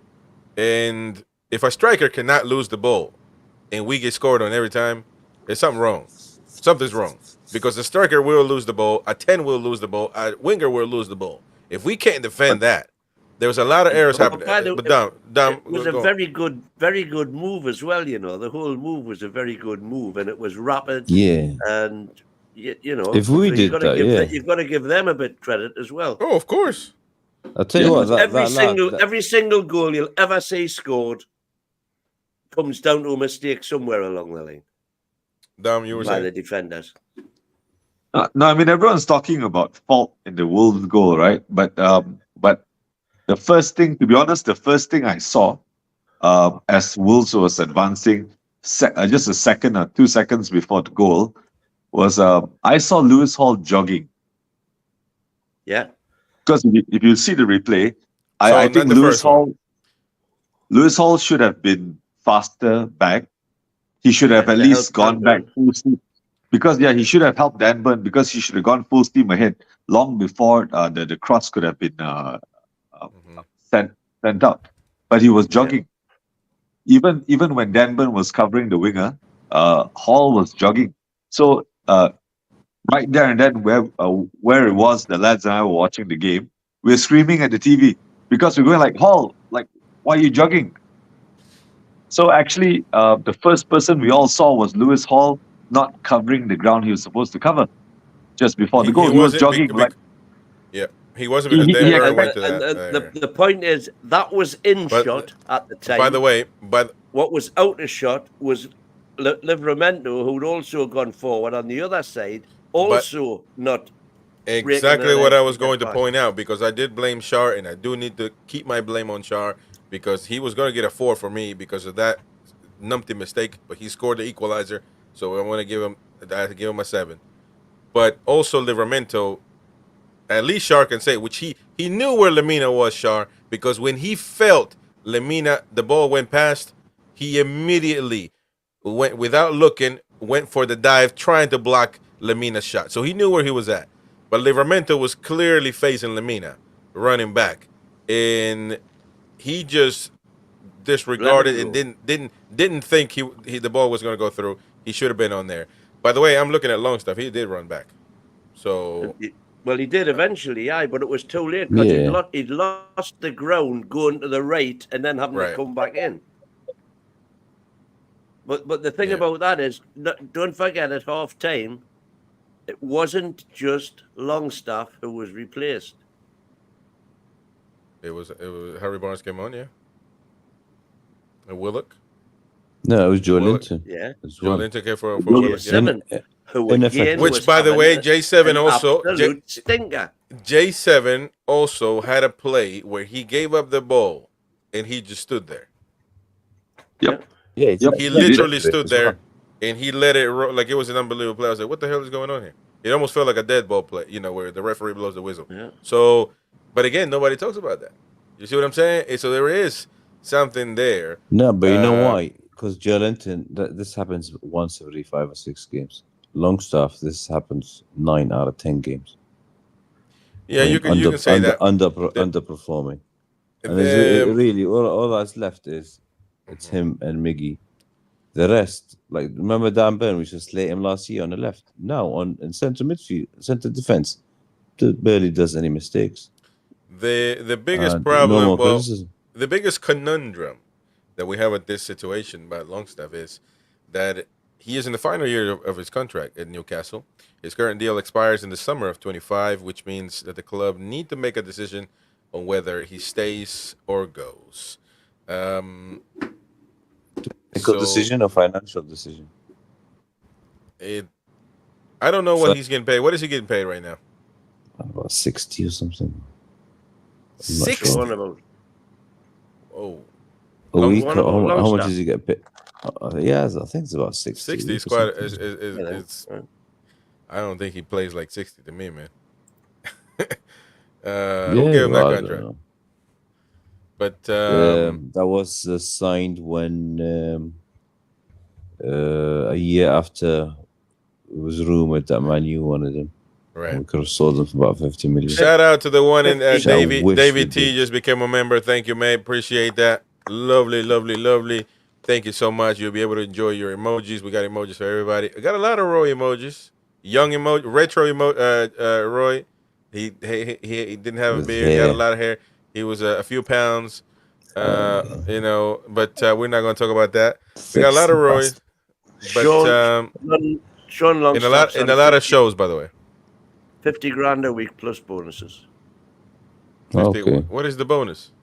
and if a striker cannot lose the ball, and we get scored on every time, there's something wrong. Something's wrong. Because the striker will lose the ball, a 10 will lose the ball, a winger will lose the ball. If we can't defend that, there was a lot of errors happening. But it was a very good move as well, you know. The whole move was a very good move, and it was rapid. Yeah. And, you know, if we did that, you've got to give them a bit of credit as well. Oh, of course. I'll tell you what, every single goal you'll ever see scored comes down to a mistake somewhere along the line. Dom, you were by saying? The defenders. No, I mean everyone's talking about fault in the Wolves goal, right? But the first thing, to be honest, the first thing I saw as Wolves was advancing, just a second or 2 seconds before the goal, was I saw Lewis Hall jogging. Yeah. Because if you see the replay, I think Lewis Hall should have been faster back. He should have at least gone back full steam. Because he should have helped Danburn, because he should have gone full steam ahead long before the cross could have been sent out. But he was jogging. Even when Danburn was covering the winger, Hall was jogging. So right there and then where it was, the lads and I were watching the game, we were screaming at the TV because we're going like, Hall, like, why are you jogging? So actually, the first person we all saw was Lewis Hall not covering the ground he was supposed to cover just before the goal. He was jogging. He wasn't because Danburn went to that. The point is, that was shot at the time. By the way, what was out of shot was Livramento, who'd also gone forward on the other side, also not. Exactly what I was going to point out, because I did blame Shar, and I do need to keep my blame on Shar, because he was going to get a 4 for me because of that numpty mistake, but he scored the equalizer, so I want to give him a 7. But also Livramento, at least Shar can say, which he knew where Lemina was, Shar, because when he felt Lemina, the ball went past, he immediately went, without looking, went for the dive, trying to block Lemina's shot. So he knew where he was at. But Livramento was clearly facing Lemina, running back, and he just disregarded and didn't think the ball was going to go through. He should have been on there. By the way, I'm looking at Longstaff. He did run back. So, well, he did eventually, but it was too late because he'd lost the ground going to the right and then having to come back in. But the thing about that is, don't forget at half time, it wasn't just Longstaff who was replaced. It was Harry Barnes came on, and Willock. No, it was Joelinton. Yeah, Joelinton came for Willock. Which, by the way, J7 also stinker. J7 also had a play where he gave up the ball and he just stood there. Yep. Yeah, he literally stood there and he let it roll like it was an unbelievable play. I was like, what the hell is going on here? It almost felt like a dead ball play, where the referee blows the whistle. Yeah. So, but again, nobody talks about that. You see what I'm saying? And so there is something there. No, but you know why? Because Joelinton, this happens once every 5 or 6 games. Longstaff, this happens 9 out of 10 games. Yeah, you can say that. Underperforming. And really, all that's left is it's him and Miggy. The rest, like remember Dan Burn, we should slate him last year on the left. Now in centre midfield, centre defence, barely does any mistakes. The biggest No problem, more well, criticism. the biggest conundrum that we have with this situation about Longstaff is that he is in the final year of his contract at Newcastle. His current deal expires in the summer of 25, which means that the club need to make a decision on whether he stays or goes. Technical decision or financial decision? I don't know what he's getting paid. What is he getting paid right now? About 60 or something. 60? Sure. Oh. A week? How much does he get paid? Yeah, I think it's about 60. 60 is quite. It's. I don't think he plays like 60 to me, man. Who gave him that contract? But that was signed when a year after it was rumored that Man U wanted him. Right. We could have sold him for about 50 million. Shout out to the one in David T just became a member. Thank you, mate. Appreciate that. Lovely, lovely, lovely. Thank you so much. You'll be able to enjoy your emojis. We got emojis for everybody. I got a lot of Roy emojis. Young emoji, retro Roy. He didn't have a beard. He got a lot of hair. He was a few pounds. But we're not going to talk about that. We got a lot of Roys. But Sean Longstaff in a lot of shows, by the way. 50 grand a week plus bonuses. 50, okay. What is the bonus?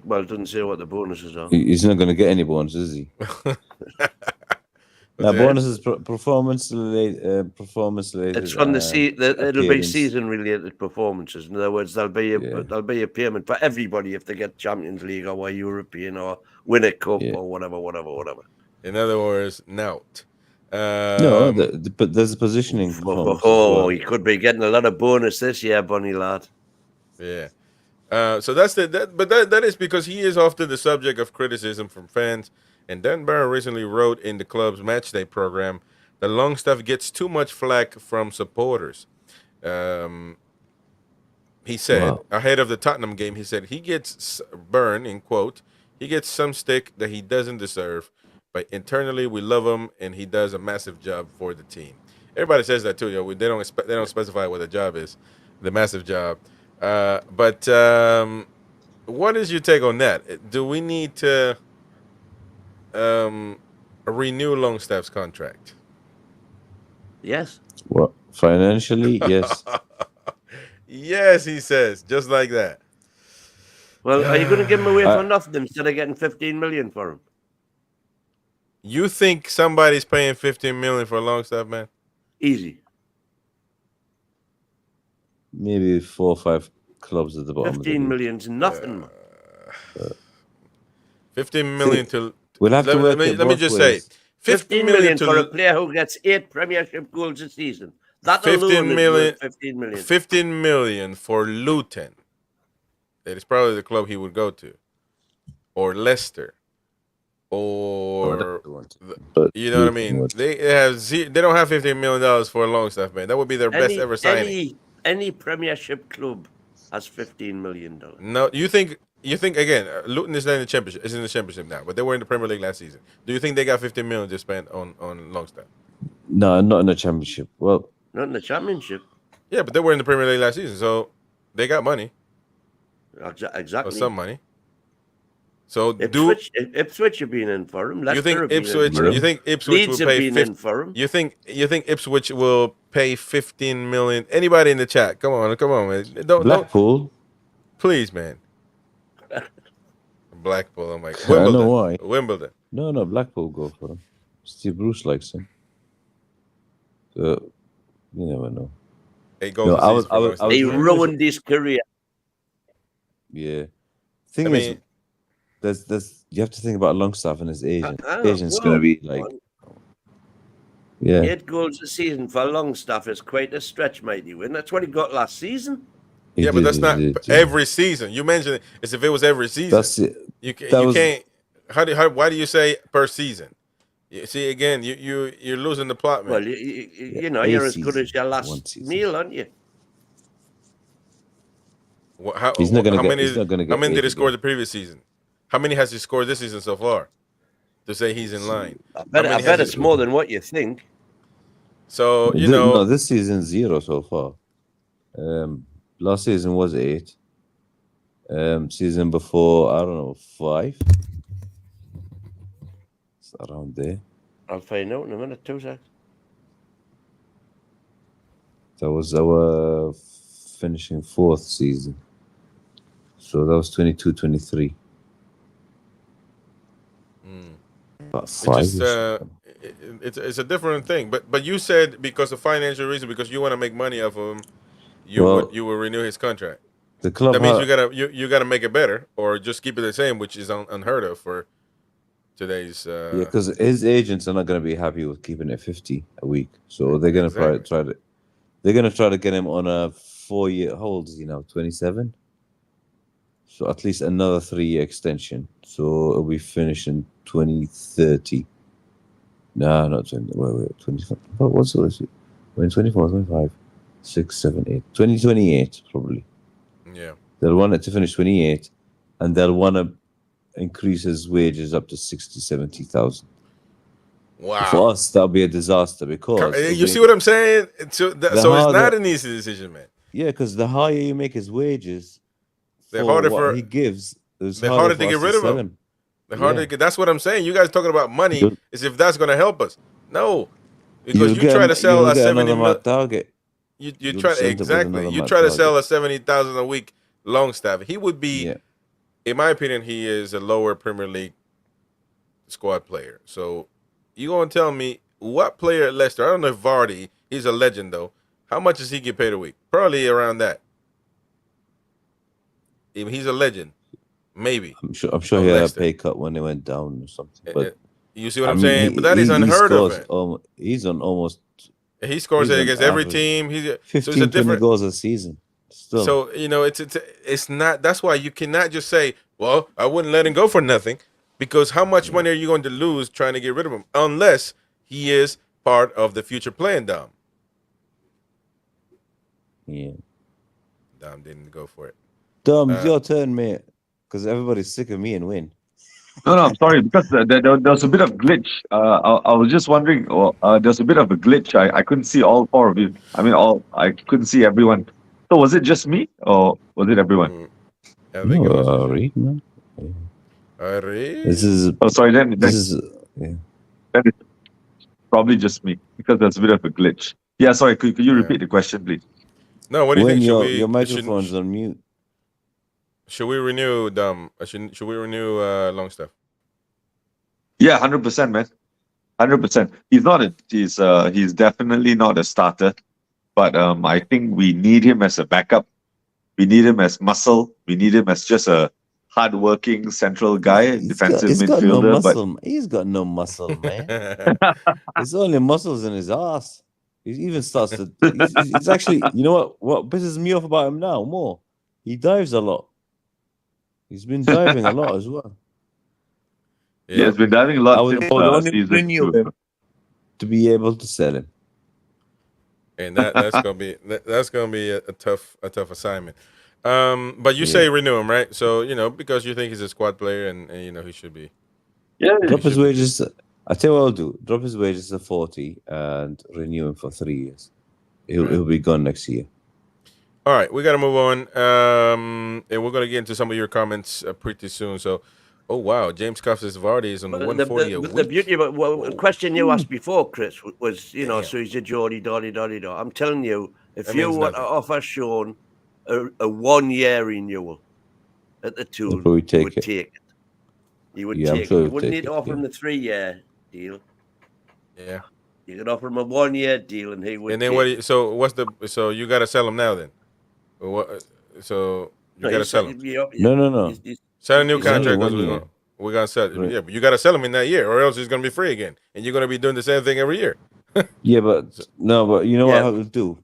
Well, it doesn't say what the bonuses are. He's not going to get any bonuses, is he? Now, bonuses performance related. It's from it'll be season related performances. In other words, there'll be a payment for everybody if they get Champions League or European or win a cup or whatever. In other words, nout. But there's a positioning. He could be getting a lot of bonus this year, Bunny lad. Yeah. So that's that is because he is often the subject of criticism from fans. And Dan Barron recently wrote in the club's matchday program that Longstaff gets too much flack from supporters. He said ahead of the Tottenham game, he said he gets Burn, in quote, he gets some stick that he doesn't deserve. But internally, we love him, and he does a massive job for the team. Everybody says that too. They don't specify what the job is, the massive job. But what is your take on that? Do we need to renew Longstaff's contract? Yes. Well, financially, yes. Yes, he says, just like that. Well, are you going to give him away for nothing instead of getting 15 million for him? You think somebody's paying 15 million for Longstaff, man? Easy. Maybe 4 or 5 clubs at the bottom. 15 million's nothing. 15 million to. We'll have to work. Let me just say, 15 million for a player who gets 8 Premiership goals a season. That 15 million. 15 million. 15 million for Luton. That is probably the club he would go to, or Leicester, or you know what I mean. They don't have $15 million for $Longstaff, man. That would be their best ever signing. Any Premiership club has $15 million. No, you think again? Luton is in the championship. Is in the championship now, but they were in the Premier League last season. Do you think they got 15 million to spend on Longstaff? No, not in the championship. Well, not in the championship. Yeah, but they were in the Premier League last season, so they got money. Exactly. Or some money. So Ipswich have been in for him. You think Ipswich will pay in for him. You think Ipswich will pay 15 million? Anybody in the chat? Come on, man. Blackpool. Please, man. Blackpool. I'm like Wimbledon. I know why. Wimbledon. No, Blackpool go for him. Steve Bruce likes him. You never know. He ruined his career. Yeah. Thing is, there's you have to think about Longstaff and his agent. Agent's going to be like, 8 goals a season for Longstaff is quite a stretch, mighty win. That's what he got last season. But that's not every season. You mentioned it as if it was every season. That's it. You can't. Why do you say per season? You see, again, you're losing the plot, man. Well, you're as good as your last meal, aren't you? How many did he score the previous season? How many has he scored this season so far? to say he's in line. I bet it's more than what you think. So no, this season 0 so far. Last season was 8. Season before, I don't know, 5. It's around there. I'll find out in a minute. 2 seconds. That was our finishing 4th season. So that was 22-23. About 5. It's a different thing. But you said because of financial reason, because you want to make money off of him, you will renew his contract. The club that means you gotta make it better, or just keep it the same, which is unheard of for today's. Yeah, because his agents are not going to be happy with keeping it 50 a week, so they're going to try to. They're going to try to get him on a 4-year. How old is he now? 27. So at least another 3-year extension. So it'll be finished in 2030. No, not 20. Wait, 25. What's it? When 24, 25, 6, 7, 8. 2028 probably. Yeah. They'll want it to finish 28, and they'll want to increase his wages up to 60, 70,000. Wow. For us, that'll be a disaster because you see what I'm saying. So it's not an easy decision, man. Yeah, because the higher you make his wages, the harder what he gives, the harder to get rid of him. The harder to get. That's what I'm saying. You guys talking about money as if that's going to help us. No, because you try to sell a 70 million target. You try to sell a 70,000 a week Longstaff. He would be, in my opinion, he is a lower Premier League squad player. So you gonna tell me what player at Leicester? I don't know if Vardy. He's a legend though. How much does he get paid a week? Probably around that. If he's a legend, maybe. I'm sure he had a pay cut when they went down or something. But you see what I'm saying? But that is unheard of. He's on almost. He scores it against every team. He's 15, 20 goals a season. Still. So it's not. That's why you cannot just say, "Well, I wouldn't let him go for nothing," because how much money are you going to lose trying to get rid of him? Unless he is part of the future plan, Dom. Yeah. Dom didn't go for it. Dom, it's your turn, mate. Because everybody's sick of me and Win. No, I'm sorry, because there was a bit of glitch. I was just wondering, there's a bit of a glitch. I couldn't see all 4 of you. I couldn't see everyone. So was it just me, or was it everyone? I think it was Reed, man. Reed? This is... Oh, sorry, then it's probably just me, because there's a bit of a glitch. Yeah, sorry, could you repeat the question, please? No, what do you think? Your microphone's on mute. Should we renew should we renew Longstaff? Yeah, 100%, man. 100%. He's definitely not a starter, but I think we need him as a backup. We need him as muscle. We need him as just a hard-working central guy, defensive midfielder. He's got no muscle, man. There's only muscles in his ass. He even starts to. He's actually. You know what pisses me off about him now more? He dives a lot. He's been diving a lot as well. Yeah, he's been diving a lot. I would only renew him to be able to sell him. And that's gonna be a tough assignment. But you say renew him, right? So because you think he's a squad player and he should be. Yeah. Drop his wages. I tell you what I'll do. Drop his wages to 40 and renew him for 3 years. He'll be gone next year. All right, we got to move on, and we're going to get into some of your comments pretty soon. So, oh, wow, James Cuff says Vardy is on the 140 a week. The beauty of the question you asked before, Chris, was, so he's a Geordie, Doddy. I'm telling you, if you want to offer Sean a 1-year renewal at the Toon, you would take it. You would take it. You wouldn't need to offer him the 3-year deal. Yeah. You could offer him a 1-year deal, and he would. And then so you got to sell him now then? What? So you got to sell him. No. Sign a new contract because we're gonna sell him. Yeah, but you got to sell him in that year, or else he's gonna be free again, and you're gonna be doing the same thing every year. Yeah, but you know what I will do?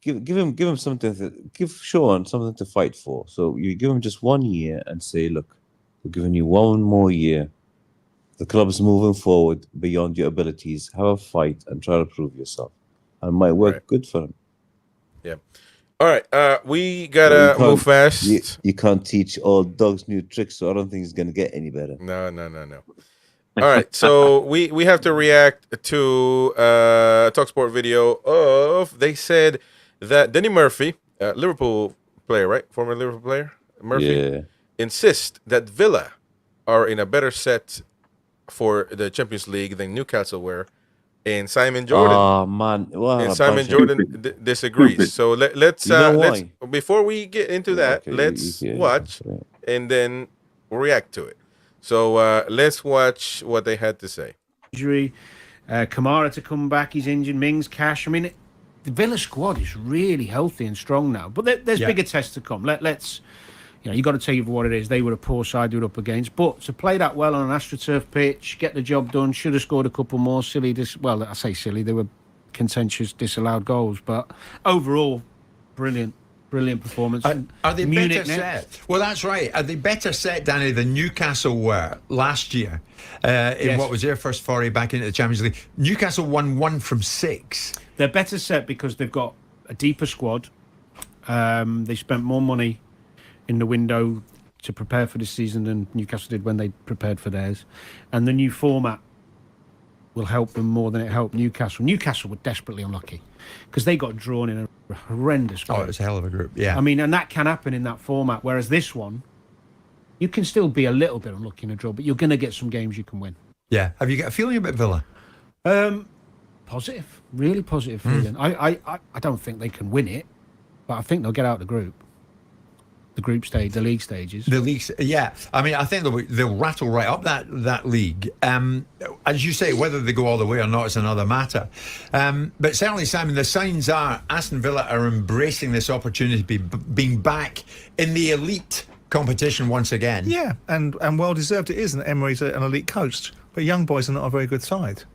Give him something. Give Sean something to fight for. So you give him just 1 year and say, look, we're giving you 1 more year. The club's moving forward beyond your abilities. Have a fight and try to prove yourself. And it might work good for him. Yeah. All right, we gotta move fast. You can't teach old dogs new tricks, so I don't think it's gonna get any better. No. All right, so we have to react to a Talksport video of, they said that Danny Murphy, Liverpool player, right? Former Liverpool player, Murphy, insists that Villa are in a better set for the Champions League than Newcastle were, and Simon Jordan. Oh man, and Simon Jordan disagrees. So let's before we get into that, let's watch and then react to it. So let's watch what they had to say. Injury, Kamara to come back, he's injured. Mings, Cash. I mean, the Villa squad is really healthy and strong now. But there's bigger tests to come. Let's, you got to take it for what it is. They were a poor side they were up against. But to play that well on an AstroTurf pitch, get the job done, should have scored a couple more silly. Well, I say silly. They were contentious, disallowed goals. But overall, brilliant performance. Are they better set? Well, that's right. Are they better set, Danny, than Newcastle were last year in what was their first foray back into the Champions League? Newcastle won 1 from 6. They're better set because they've got a deeper squad. They spent more money in the window to prepare for this season than Newcastle did when they prepared for theirs. And the new format will help them more than it helped Newcastle. Newcastle were desperately unlucky because they got drawn in a horrendous group. Oh, it was a hell of a group, yeah. I mean, and that can happen in that format, whereas this one, you can still be a little bit unlucky in a draw, but you're going to get some games you can win. Yeah. Have you got a feeling about Villa? Positive, really positive feeling. I don't think they can win it, but I think they'll get out of the group. The group stage, the league stages. The leagues, yeah. I mean, I think they'll rattle right up that league. As you say, whether they go all the way or not is another matter. But certainly, Simon, the signs are Aston Villa are embracing this opportunity to being back in the elite competition once again. Yeah, and well deserved it is. And Emery's an elite coach, but Young Boys are not a very good side,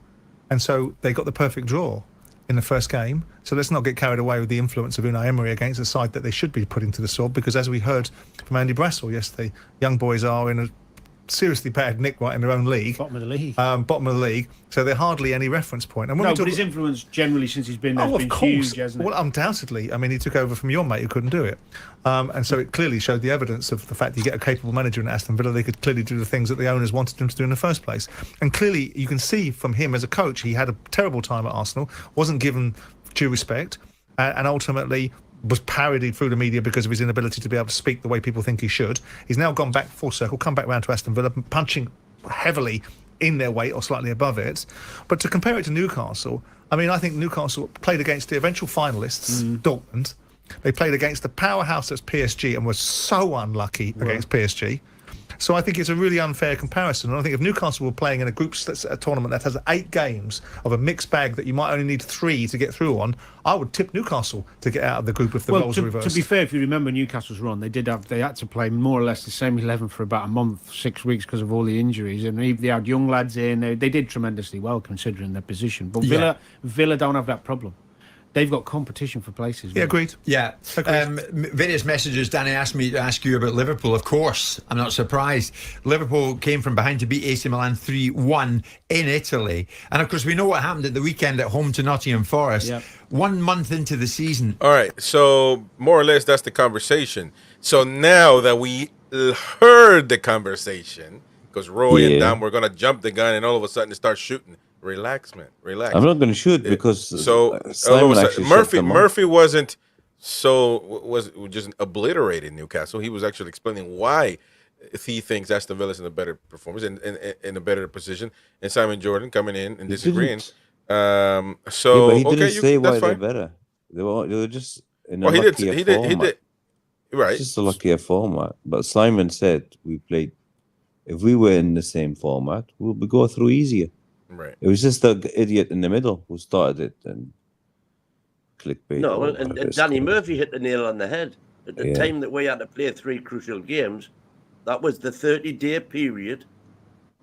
and so they got the perfect draw in the first game. So let's not get carried away with the influence of Unai Emery against a side that they should be putting to the sword, because as we heard from Andy Brassel yesterday, Young Boys are in a seriously bad nick right in their own league. Bottom of the league. Bottom of the league. So they're hardly any reference point. And when but his influence generally since he's been there has been huge, hasn't it? Well, undoubtedly. I mean, he took over from your mate who couldn't do it. And so it clearly showed the evidence of the fact that you get a capable manager in Aston Villa. They could clearly do the things that the owners wanted them to do in the first place. And clearly you can see from him as a coach, he had a terrible time at Arsenal, wasn't given due respect, and ultimately was parodied through the media because of his inability to be able to speak the way people think he should. He's now gone back full circle, come back round to Aston Villa, punching heavily in their weight or slightly above it. But to compare it to Newcastle, I mean, I think Newcastle played against the eventual finalists, Dortmund. They played against the powerhouse that's PSG and was so unlucky against PSG. So I think it's a really unfair comparison. And I think if Newcastle were playing in a a tournament that has 8 games of a mixed bag that you might only need 3 to get through on, I would tip Newcastle to get out of the group if the roles are reversed. To be fair, if you remember Newcastle's run, they had to play more or less the same 11 for about a month, 6 weeks because of all the injuries. And they had young lads in. They did tremendously well considering their position. But Villa don't have that problem. They've got competition for places. Yeah, agreed. Yeah. Various messages, Danny asked me to ask you about Liverpool. Of course, I'm not surprised. Liverpool came from behind to beat AC Milan 3-1 in Italy. And of course, we know what happened at the weekend at home to Nottingham Forest. Yep. 1 month into the season. All right. So more or less, that's the conversation. So now that we heard the conversation, because Roy and Dom were going to jump the gun and all of a sudden start shooting. Relax, man. Relax. I'm not going to shoot because Murphy was just obliterated Newcastle. He was actually explaining why he thinks Aston Villa's in a better performance and in a better position, and Simon Jordan coming in and disagreeing. But he didn't say why they're better. They were just in a luckier format. He did. Right. It's just a luckier format. But Simon said if we were in the same format, we would go through easier. Right. It was just the idiot in the middle who started it and clickbait. No, and Danny Murphy hit the nail on the head. At the time that we had to play 3 crucial games, that was the 30-day period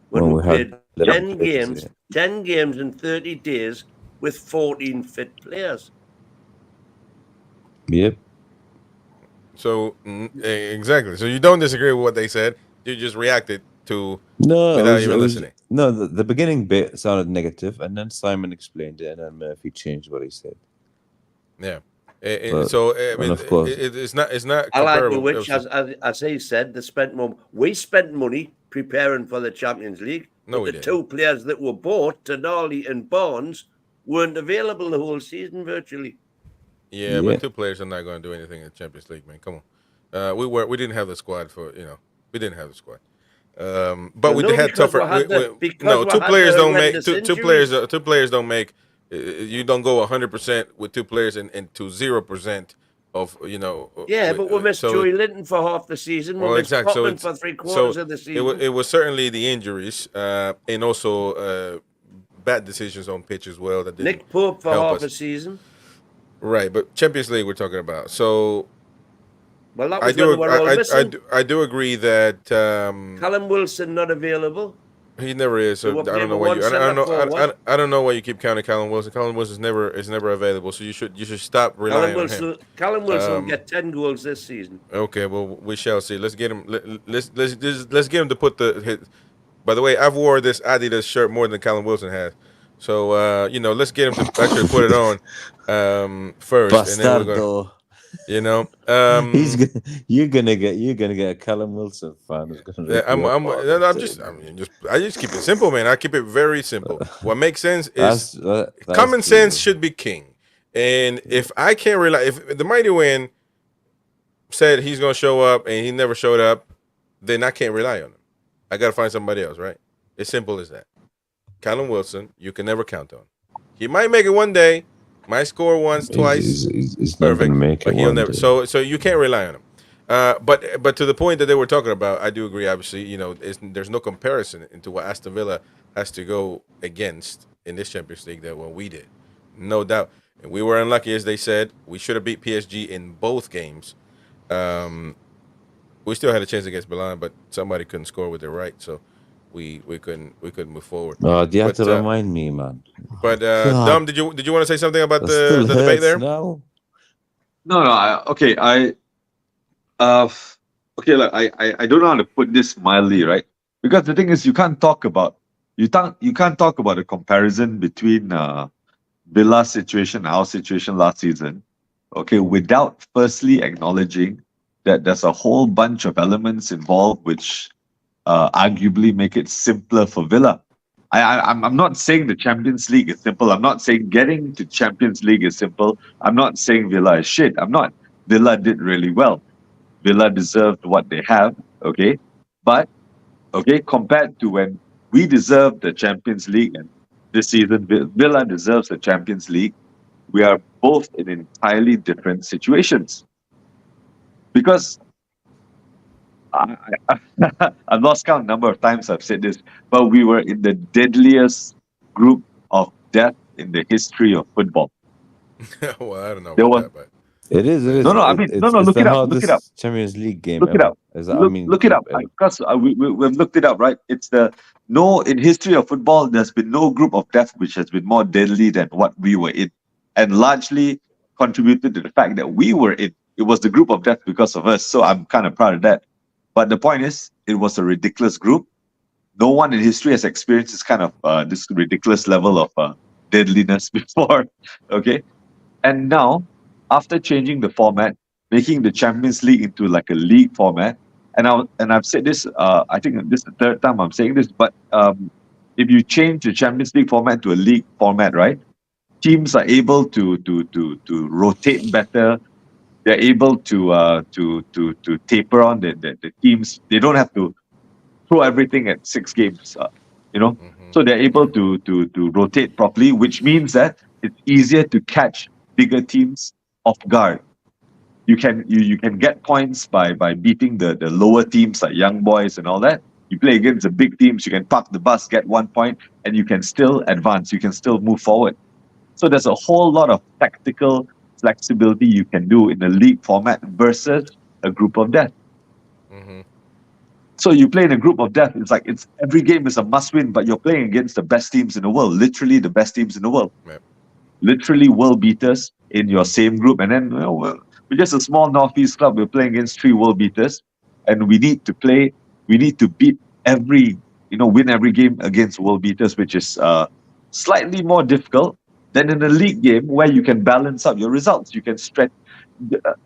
when we played 10 games in 30 days with 14 fit players. Yep. So, exactly. So you don't disagree with what they said. You just reacted to without even listening. No, the beginning bit sounded negative, and then Simon explained it, and then Murphy changed what he said. Yeah. So I and mean, of course, it's not I like comparable. which, as he said, we spent money preparing for the Champions League, No, but we the didn't. two players that were bought, Tonali and Barnes, weren't available the whole season virtually. Yeah, but two players are not going to do anything in the Champions League, man. Come on, we didn't have the squad for we didn't have the squad. But we had tougher. No, two players don't make two players don't make. You don't go 100% with two players and to 0% of Yeah, but we missed Joey Linton for half the season. We missed Tottenham for 3/4 of the season. It was certainly the injuries and also bad decisions on pitch as well. That didn't Nick Pope for half us. a season. Right, but Champions League we're talking about. So well, that was I do agree that Callum Wilson not available. He never is. So I don't know why you. I don't know why you keep counting Callum Wilson. Callum Wilson is never available. So you should stop relying on him. Callum Wilson will get 10 goals this season. Okay, well we shall see. Let's get him. Let's get him to put the. By the way, I've wore this Adidas shirt more than Callum Wilson has. So let's get him to actually put it on first, Bastardo. and then we're gonna. You're gonna get a Callum Wilson fan who's gonna. I just keep it simple, man. I keep it very simple. What makes sense is common sense should be king. And if I can't rely, if the Mighty Win said he's gonna show up and he never showed up, then I can't rely on him. I gotta find somebody else, right? It's simple as that. Callum Wilson, you can never count on. He might make it one day. Might score once, twice. He's perfect, never make it. But he'll never. So you can't rely on him. But to the point that they were talking about, I do agree. Obviously, there's no comparison into what Aston Villa has to go against in this Champions League that what we did, no doubt. And we were unlucky, as they said. We should have beat PSG in both games. We still had a chance against Milan, but somebody couldn't score with their right, so we couldn't move forward. Oh, you have to remind me, man. But Dom, did you want to say something about the debate there? No. Okay, look, I don't know how to put this mildly, right? Because the thing is, you can't talk about a comparison between Villa's situation and our situation last season, okay, without firstly acknowledging that there's a whole bunch of elements involved which arguably make it simpler for Villa. I'm not saying the Champions League is simple. I'm not saying getting to Champions League is simple. I'm not saying Villa is shit. Villa did really well. Villa deserved what they have, okay? But, okay, compared to when we deserved the Champions League and this season Villa deserves the Champions League, we are both in entirely different situations. Because I've lost count number of times I've said this, but we were in the deadliest group of death in the history of football. Well, I don't know about that, but it is. No, look it up. Look it up. Champions League game. Look it up. Look it up. Because we've looked it up, right? In history of football, there's been no group of death which has been more deadly than what we were in, and largely contributed to the fact that we were in. It was the group of death because of us. So I'm kind of proud of that. But the point is, it was a ridiculous group. No one in history has experienced this kind of this ridiculous level of deadliness before. Okay, and now after changing the format, making the Champions League into like a league format, and I've said this. I think this is the third time I'm saying this. But if you change the Champions League format to a league format, right? Teams are able to rotate better. They're able to taper on the teams. They don't have to throw everything at 6 games, So they're able to rotate properly, which means that it's easier to catch bigger teams off guard. You can get points by beating the lower teams like Young Boys and all that. You play against the big teams, you can park the bus, get 1 point, and you can still advance. You can still move forward. So there's a whole lot of tactical flexibility you can do in a league format versus a group of death. Mm-hmm. So you play in a group of death, it's every game is a must-win, but you're playing against the best teams in the world, literally the best teams in the world. Yep. Literally world beaters in your same group. And then we're just a small Northeast club, we're playing against 3 world beaters, and we need to beat win every game against world beaters, which is slightly more difficult than in a league game where you can balance out your results. You can stretch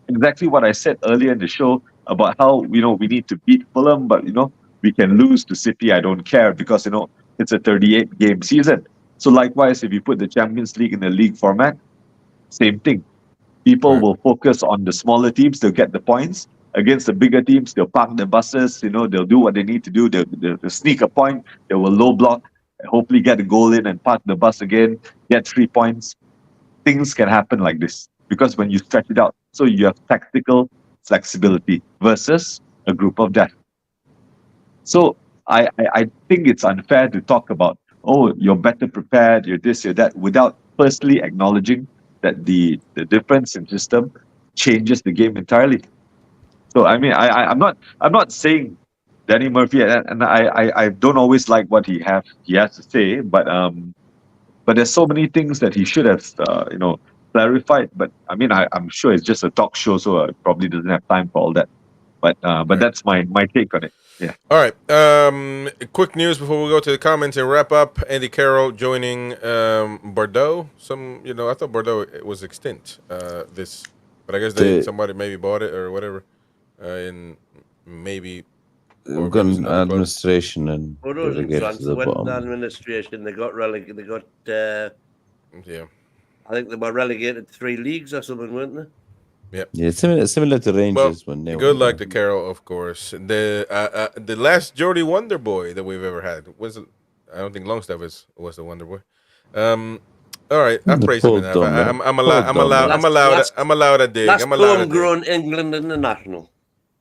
exactly what I said earlier in the show about how we need to beat Fulham, but we can lose to City. I don't care because it's a 38 game season. So likewise, if you put the Champions League in the league format, same thing. People will focus on the smaller teams. They'll get the points. Against the bigger teams, they'll park their buses. They'll do what they need to do. They'll sneak a point. They will low block, hopefully get a goal in and park the bus again, get 3 points. Things can happen like this because when you stretch it out, so you have tactical flexibility versus a group of death. So I think it's unfair to talk about, oh, you're better prepared, you're this, you're that, without firstly acknowledging that the difference in system changes the game entirely. So I mean, I'm not saying Danny Murphy, and I don't always like what he has to say, but there's so many things that he should have clarified. But I mean, I'm sure it's just a talk show, so I probably doesn't have time for all that. But that's my take on it. Yeah. All right. Quick news before we go to the comments and wrap up. Andy Carroll joining Bordeaux. I thought Bordeaux was extinct. But I guess somebody maybe bought it or whatever. And maybe we've got an administration and Bordeaux went in administration. They got relegated. They got yeah. I think they were relegated 3 leagues or something, weren't they? Yeah, similar to Rangers when they good luck to Carroll, of course. The last Geordie Wonder Boy that we've ever had I don't think Longstaff was the Wonder Boy. All right, I've praised him enough. I'm allowed to dig. Last I'm allowed to homegrown England international.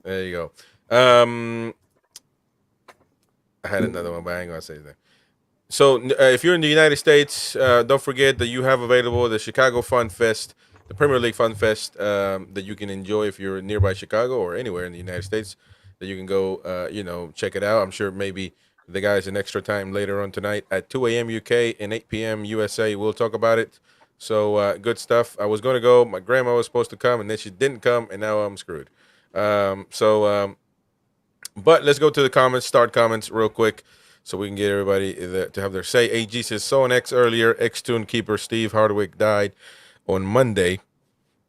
There you go. I had another one, but I ain't gonna say that. So if you're in the United States, don't forget that you have available the Chicago Fun Fest, the Premier League Fun Fest that you can enjoy if you're nearby Chicago or anywhere in the United States. That you can go, check it out. I'm sure maybe the guys in extra time later on tonight at 2 a.m. UK and 8 p.m. USA. We'll talk about it. So good stuff. I was going to go. My grandma was supposed to come, and then she didn't come, and now I'm screwed. But let's go to the comments. Start comments real quick so we can get everybody to have their say. AG says, saw an X earlier. X-Tune keeper Steve Hardwick died on Monday.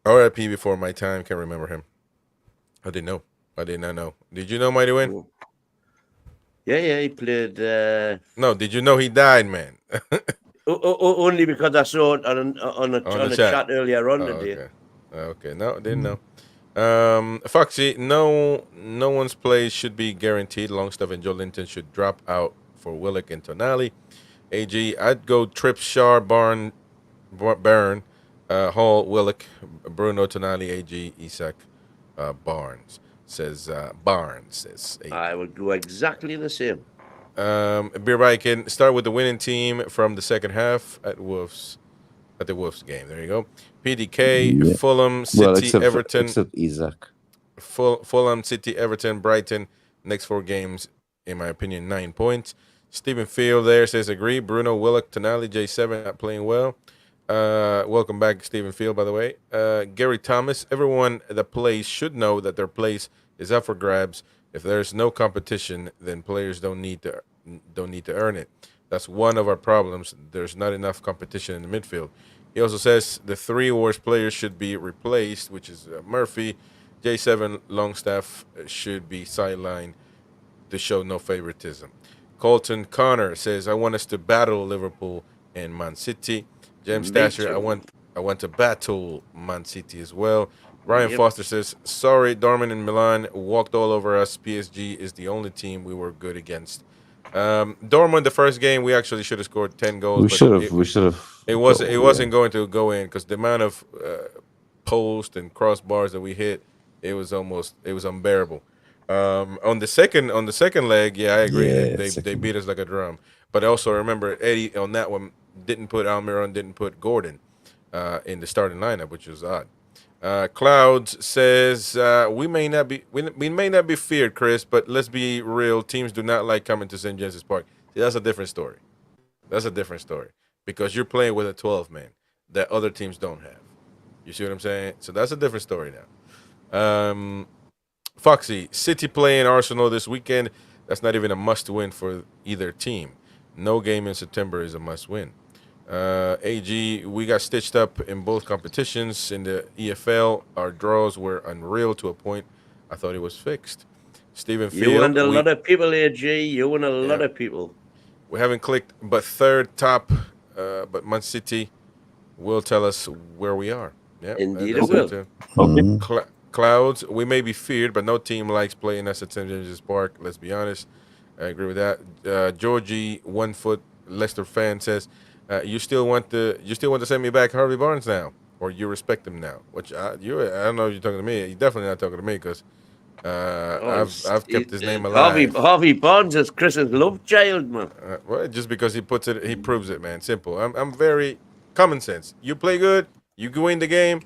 RIP before my time. Can't remember him. I did not know. Did you know, Mighty Win? Yeah, he played. No, did you know he died, man? Only because I saw it on a chat earlier on today. Okay, no, didn't know. Foxy, no one's plays should be guaranteed. Longstaff and Joe Linton should drop out for Willock and Tonali. AG, I'd go Tripp, Shar, Byrne, Hall, Willock, Bruno, Tonali, AG, Isak, Barnes. Says AG. I would do exactly the same. Beer Viking, start with the winning team from the second half at the Wolves game. There you go. PDK, Fulham, City, Everton. Except Isak. Fulham, City, Everton, Brighton. Next 4 games, in my opinion, 9 points. Stephen Field there says agree. Bruno, Willock, Tonali, J7 not playing well. Welcome back, Stephen Field, by the way. Gary Thomas, everyone that plays should know that their place is up for grabs. If there's no competition, then players don't need to earn it. That's one of our problems. There's not enough competition in the midfield. He also says the 3 worst players should be replaced, which is Murphy, J7, Longstaff should be sidelined to show no favoritism. Colton Connor says, I want us to battle Liverpool and Man City. James Stasher, I want to battle Man City as well. Ryan Foster says, sorry, Dortmund and Milan walked all over us. PSG is the only team we were good against. Dortmund, the first game, we actually should have scored 10 goals. We should have. It wasn't going to go in because the amount of posts and crossbars that we hit, it was unbearable. On the second leg, yeah, I agree. They beat us like a drum. But also remember, Eddie on that one didn't put Almiron, didn't put Gordon in the starting lineup, which was odd. Clouds says we may not be feared, Chris, but let's be real. Teams do not like coming to St. James's Park. See, that's a different story. Because you're playing with a 12-man that other teams don't have. You see what I'm saying? So that's a different story now. Foxy, City playing Arsenal this weekend. That's not even a must-win for either team. No game in September is a must-win. AG, we got stitched up in both competitions. In the EFL, our draws were unreal to a point. I thought it was fixed. Stephen Field. You and a lot of people, AG. You and a lot of people. We haven't clicked, but third top, but Man City will tell us where we are. Yeah, Indeed it will. Okay. Clouds, we may be feared, but no team likes playing us at St. James's Park. Let's be honest. I agree with that. Georgie, 1 foot Leicester fan says, you still want to send me back Harvey Barnes now, or you respect him now? Which I don't know if you're talking to me. You're definitely not talking to me because I've kept his name alive. Harvey Barnes is Chris's love child, man. Well, just because he puts it, he proves it, man. Simple. I'm very common sense. You play good, you go in the game,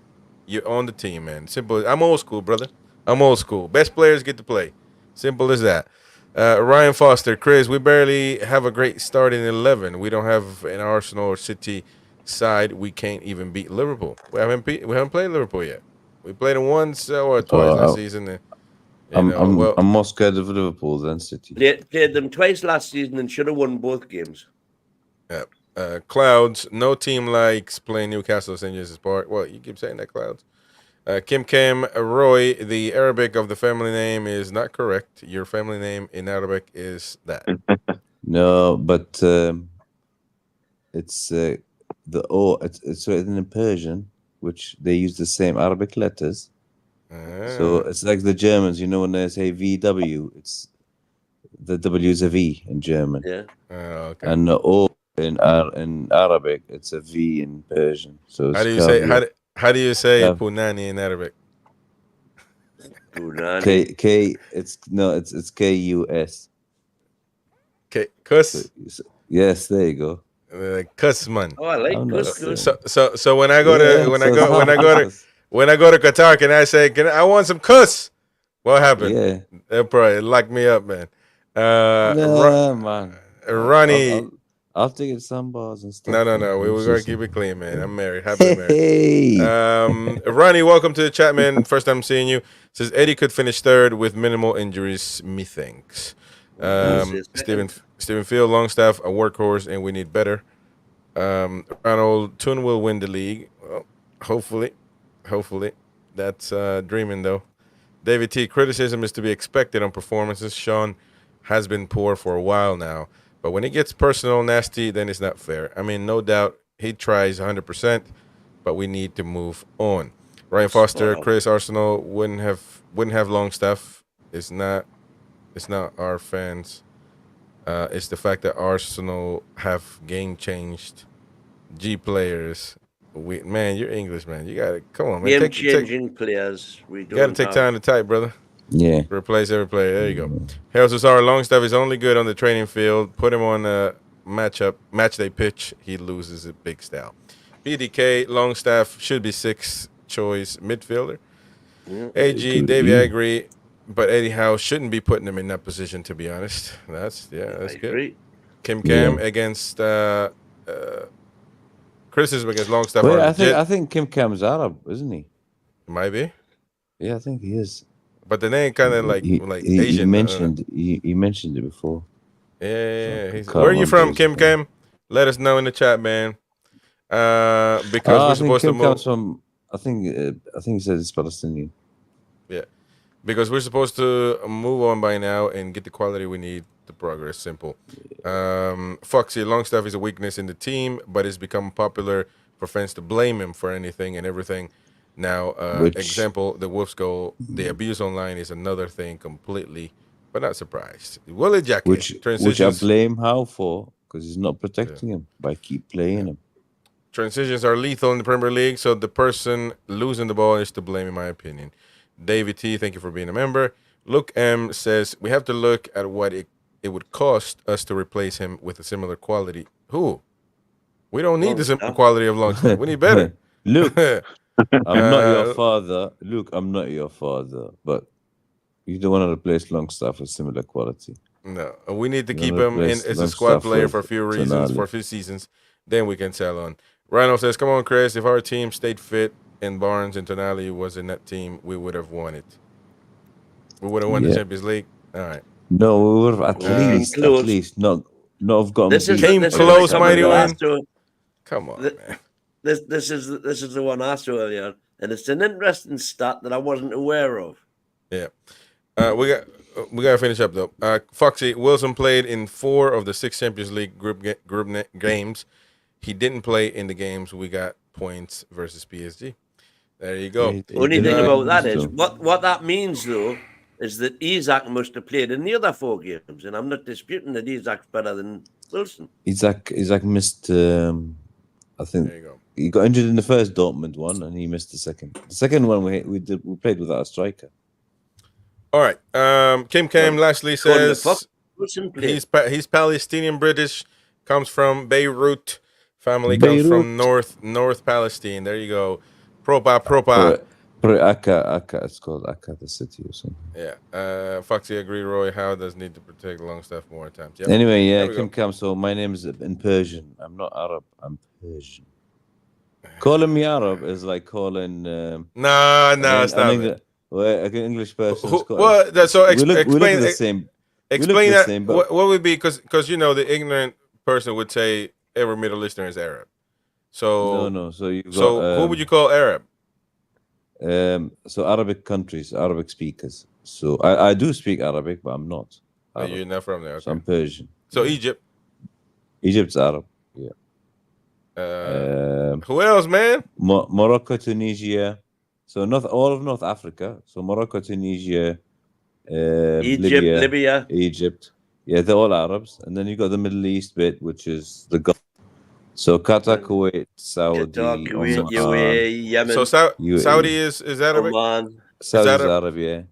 you're on the team, man. Simple. I'm old school, brother. I'm old school. Best players get to play. Simple as that. Ryan Foster, Chris, we barely have a great start in 11. We don't have an Arsenal or City side. We can't even beat Liverpool. We haven't played Liverpool yet. We played them once or twice last season. I'm more scared of Liverpool than City. Played them twice last season and should have won both games. Clouds, no team likes playing Newcastle St. James's Park. Well, you keep saying that, Clouds. Kim Roy, the Arabic of the family name is not correct. Your family name in Arabic is that. No, but it's the O. It's written in Persian, which they use the same Arabic letters. So it's like the Germans, when they say VW, it's the W is a V in German. Yeah. Okay. And the O in Arabic, it's a V in Persian. So it's how do you say Punani in Arabic? Punani. It's Kus. Kus. Yes, there you go. Kusman. Oh, I like Kus. So when I go to Qatar, can I say, I want some Kus? What happened? Yeah. They'll probably lock me up, man. Man. Ronnie. I'll take it some bars and stuff. No. We're going to keep it clean, man. I'm married. Happy married. Ronnie, welcome to the chat, man. First time seeing you. Says Eddie could finish third with minimal injuries, methinks. Stephen Field, Longstaff, a workhorse, and we need better. Ronald, Toon will win the league. Well, hopefully. That's dreaming, though. David T, criticism is to be expected on performances. Sean has been poor for a while now. But when it gets personal, nasty, then it's not fair. I mean, no doubt he tries 100%, but we need to move on. Ryan Foster, Chris, Arsenal wouldn't have Longstaff. It's not our fans. It's the fact that Arsenal have game changed G players. Man, you're English, man. You gotta come on, man. Game changing players. We don't. Gotta take time to type, brother. Yeah. Replace every player. There you go. Harold Cesar, Longstaff is only good on the training field. Put him on a match day pitch. He loses a big style. BDK, Longstaff should be 6th choice midfielder. Yeah, AG, Davey, I agree. But Eddie Howe shouldn't be putting him in that position, to be honest. That's good. Agree. Kim Cam against criticism against Longstaff. Wait, I think Kim Cam's Arab, isn't he? Might be. Yeah, I think he is. But the name kind of like Asian. He mentioned it before. Yeah. Where are you from, Kim Cam? Let us know in the chat, man. Because we're supposed to move. Comes from, I think he says it's Palestinian. Yeah, because we're supposed to move on by now and get the quality we need to progress. Simple. Foxy, Longstaff is a weakness in the team, but it's become popular for fans to blame him for anything and everything. Now, example, the Wolves goal, the abuse online is another thing completely, but not surprised. Willie Jacket, which I blame Howe for, because he's not protecting him by keep playing him. Transitions are lethal in the Premier League, so the person losing the ball is to blame, in my opinion. David T, thank you for being a member. Luke M says, we have to look at what it would cost us to replace him with a similar quality. Who? We don't need the similar quality of Longstaff. We need better. Luke, I'm not your father. Luke, I'm not your father, but you don't want to replace Longstaff with similar quality. No, we need to keep him in as a squad player for a few reasons, for a few seasons. Then we can sell on. Rhino says, come on, Chris. If our team stayed fit and Barnes and Tonali was in that team, we would have won it. We would have won the Champions League. All right. No, we would have at least not have gotten. Came close, mighty win. Come on, man. This is the one I saw earlier, and it's an interesting stat that I wasn't aware of. Yeah. We gotta finish up though. Foxy Wilson played in 4 of the 6 Champions League group games. He didn't play in the games we got points versus PSG. There you go. Only thing about that is what that means though is that Isaac must have played in the other 4 games, and I'm not disputing that Isaac's better than Wilson. Isaac missed. I think There you go. he got injured in the first Dortmund one, and he missed the second. The second one we played without a striker. All right. Kim Cam lastly says Wilson played. he's Palestinian British, comes from Beirut. Family comes from North Palestine. There you go. Propa. Akka, it's called Akka, the city or something. Yeah. Foxy agree, Roy. How does need to protect Longstaff more times? Yep. Anyway, yeah, Kim Cam. So my name is in Persian. I'm not Arab. I'm Persian. Calling me Arab is like calling. No, it's not. Well, an English person. So we look the same. Explain that. What would be because you know the ignorant person would say every Middle Eastern is Arab. So no. So who would you call Arab? So Arabic countries, Arabic speakers. So I do speak Arabic, but I'm not. You're not from there. Okay. So I'm Persian. So Egypt. Egypt's Arab. Yeah. Who else, man? Morocco, Tunisia. So all of North Africa. So Morocco, Tunisia, Libya, Egypt. Yeah, they're all Arabs. And then you got the Middle East bit, which is the Gulf. So Qatar, Kuwait, Saudi, Kuwait, UAE, Yemen. So Saudi is Arabic? Oman. Saudi's Arab, yeah.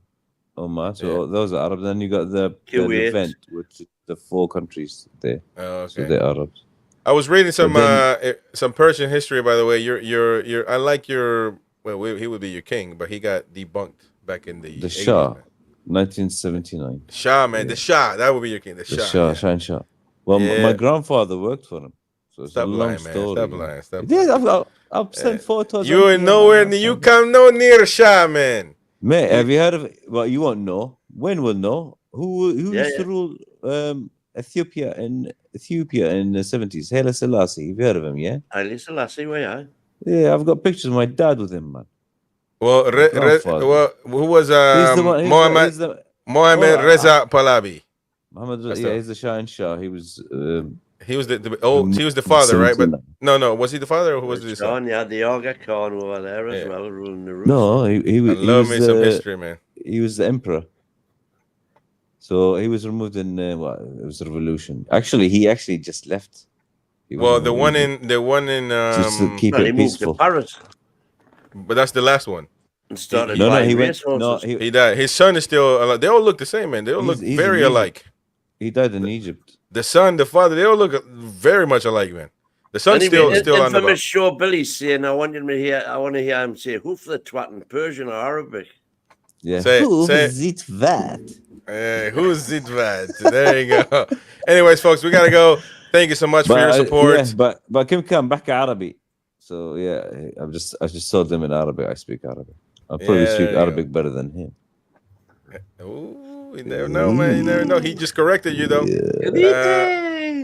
Oman. So those are Arabs. Then you got the event, which is the 4 countries there. Oh, okay. So they're Arabs. I was reading some Persian history, by the way. You're I like your he would be your king, but he got debunked back in the 80s, Shah, man. 1979. Shah, man, the Shah. That would be your king, the Shah. Shah. Well, my grandfather worked for him. So it's Stop a long lying, story. man. Stop lying. Yeah, I've sent photos. You ain't nowhere near. You come no near Shah, man. Mate, have you heard of it? Well, you won't know. When will know? Who used to rule Ethiopia in the 70s? Haile Selassie. You've heard of him, yeah? Haile Selassie, where Yeah, I've got pictures of my dad with him, man. Well, who was Mohammed Reza Pahlavi? He's the Shah and Shah. He was he was the father, right? But no, was he the father or who was the son? Yeah, the Aga Khan over there as well, ruling the roof. No, he love was me some history, man. He was the emperor. So he was removed in it was a revolution. Actually, he just left. Well, the one in just to keep it peaceful. Moved to Paris. But that's the last one. And started he died. His son is still alive. They all look the same, man. They all look very alike. He died in Egypt. The son, the father, they all look very much alike, man. The son's still on the infamous show Billy saying, I want to hear him say, who for the twat in Persian or Arabic? Yeah. Who's Zitvat? Who's Zitvat? There you go. Anyways, folks, we gotta go. Thank you so much for your support. But Kim come back Arabic. So yeah, I just told them in Arabic. I speak Arabic. I probably speak Arabic better than him. Ooh, you never know, man. You never know. He just corrected you, though.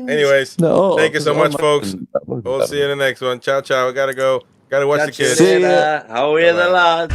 Anyways, thank you so much, folks. We'll see you in the next one. Ciao, ciao. I gotta go. Gotta watch the kids. How are you, the lads?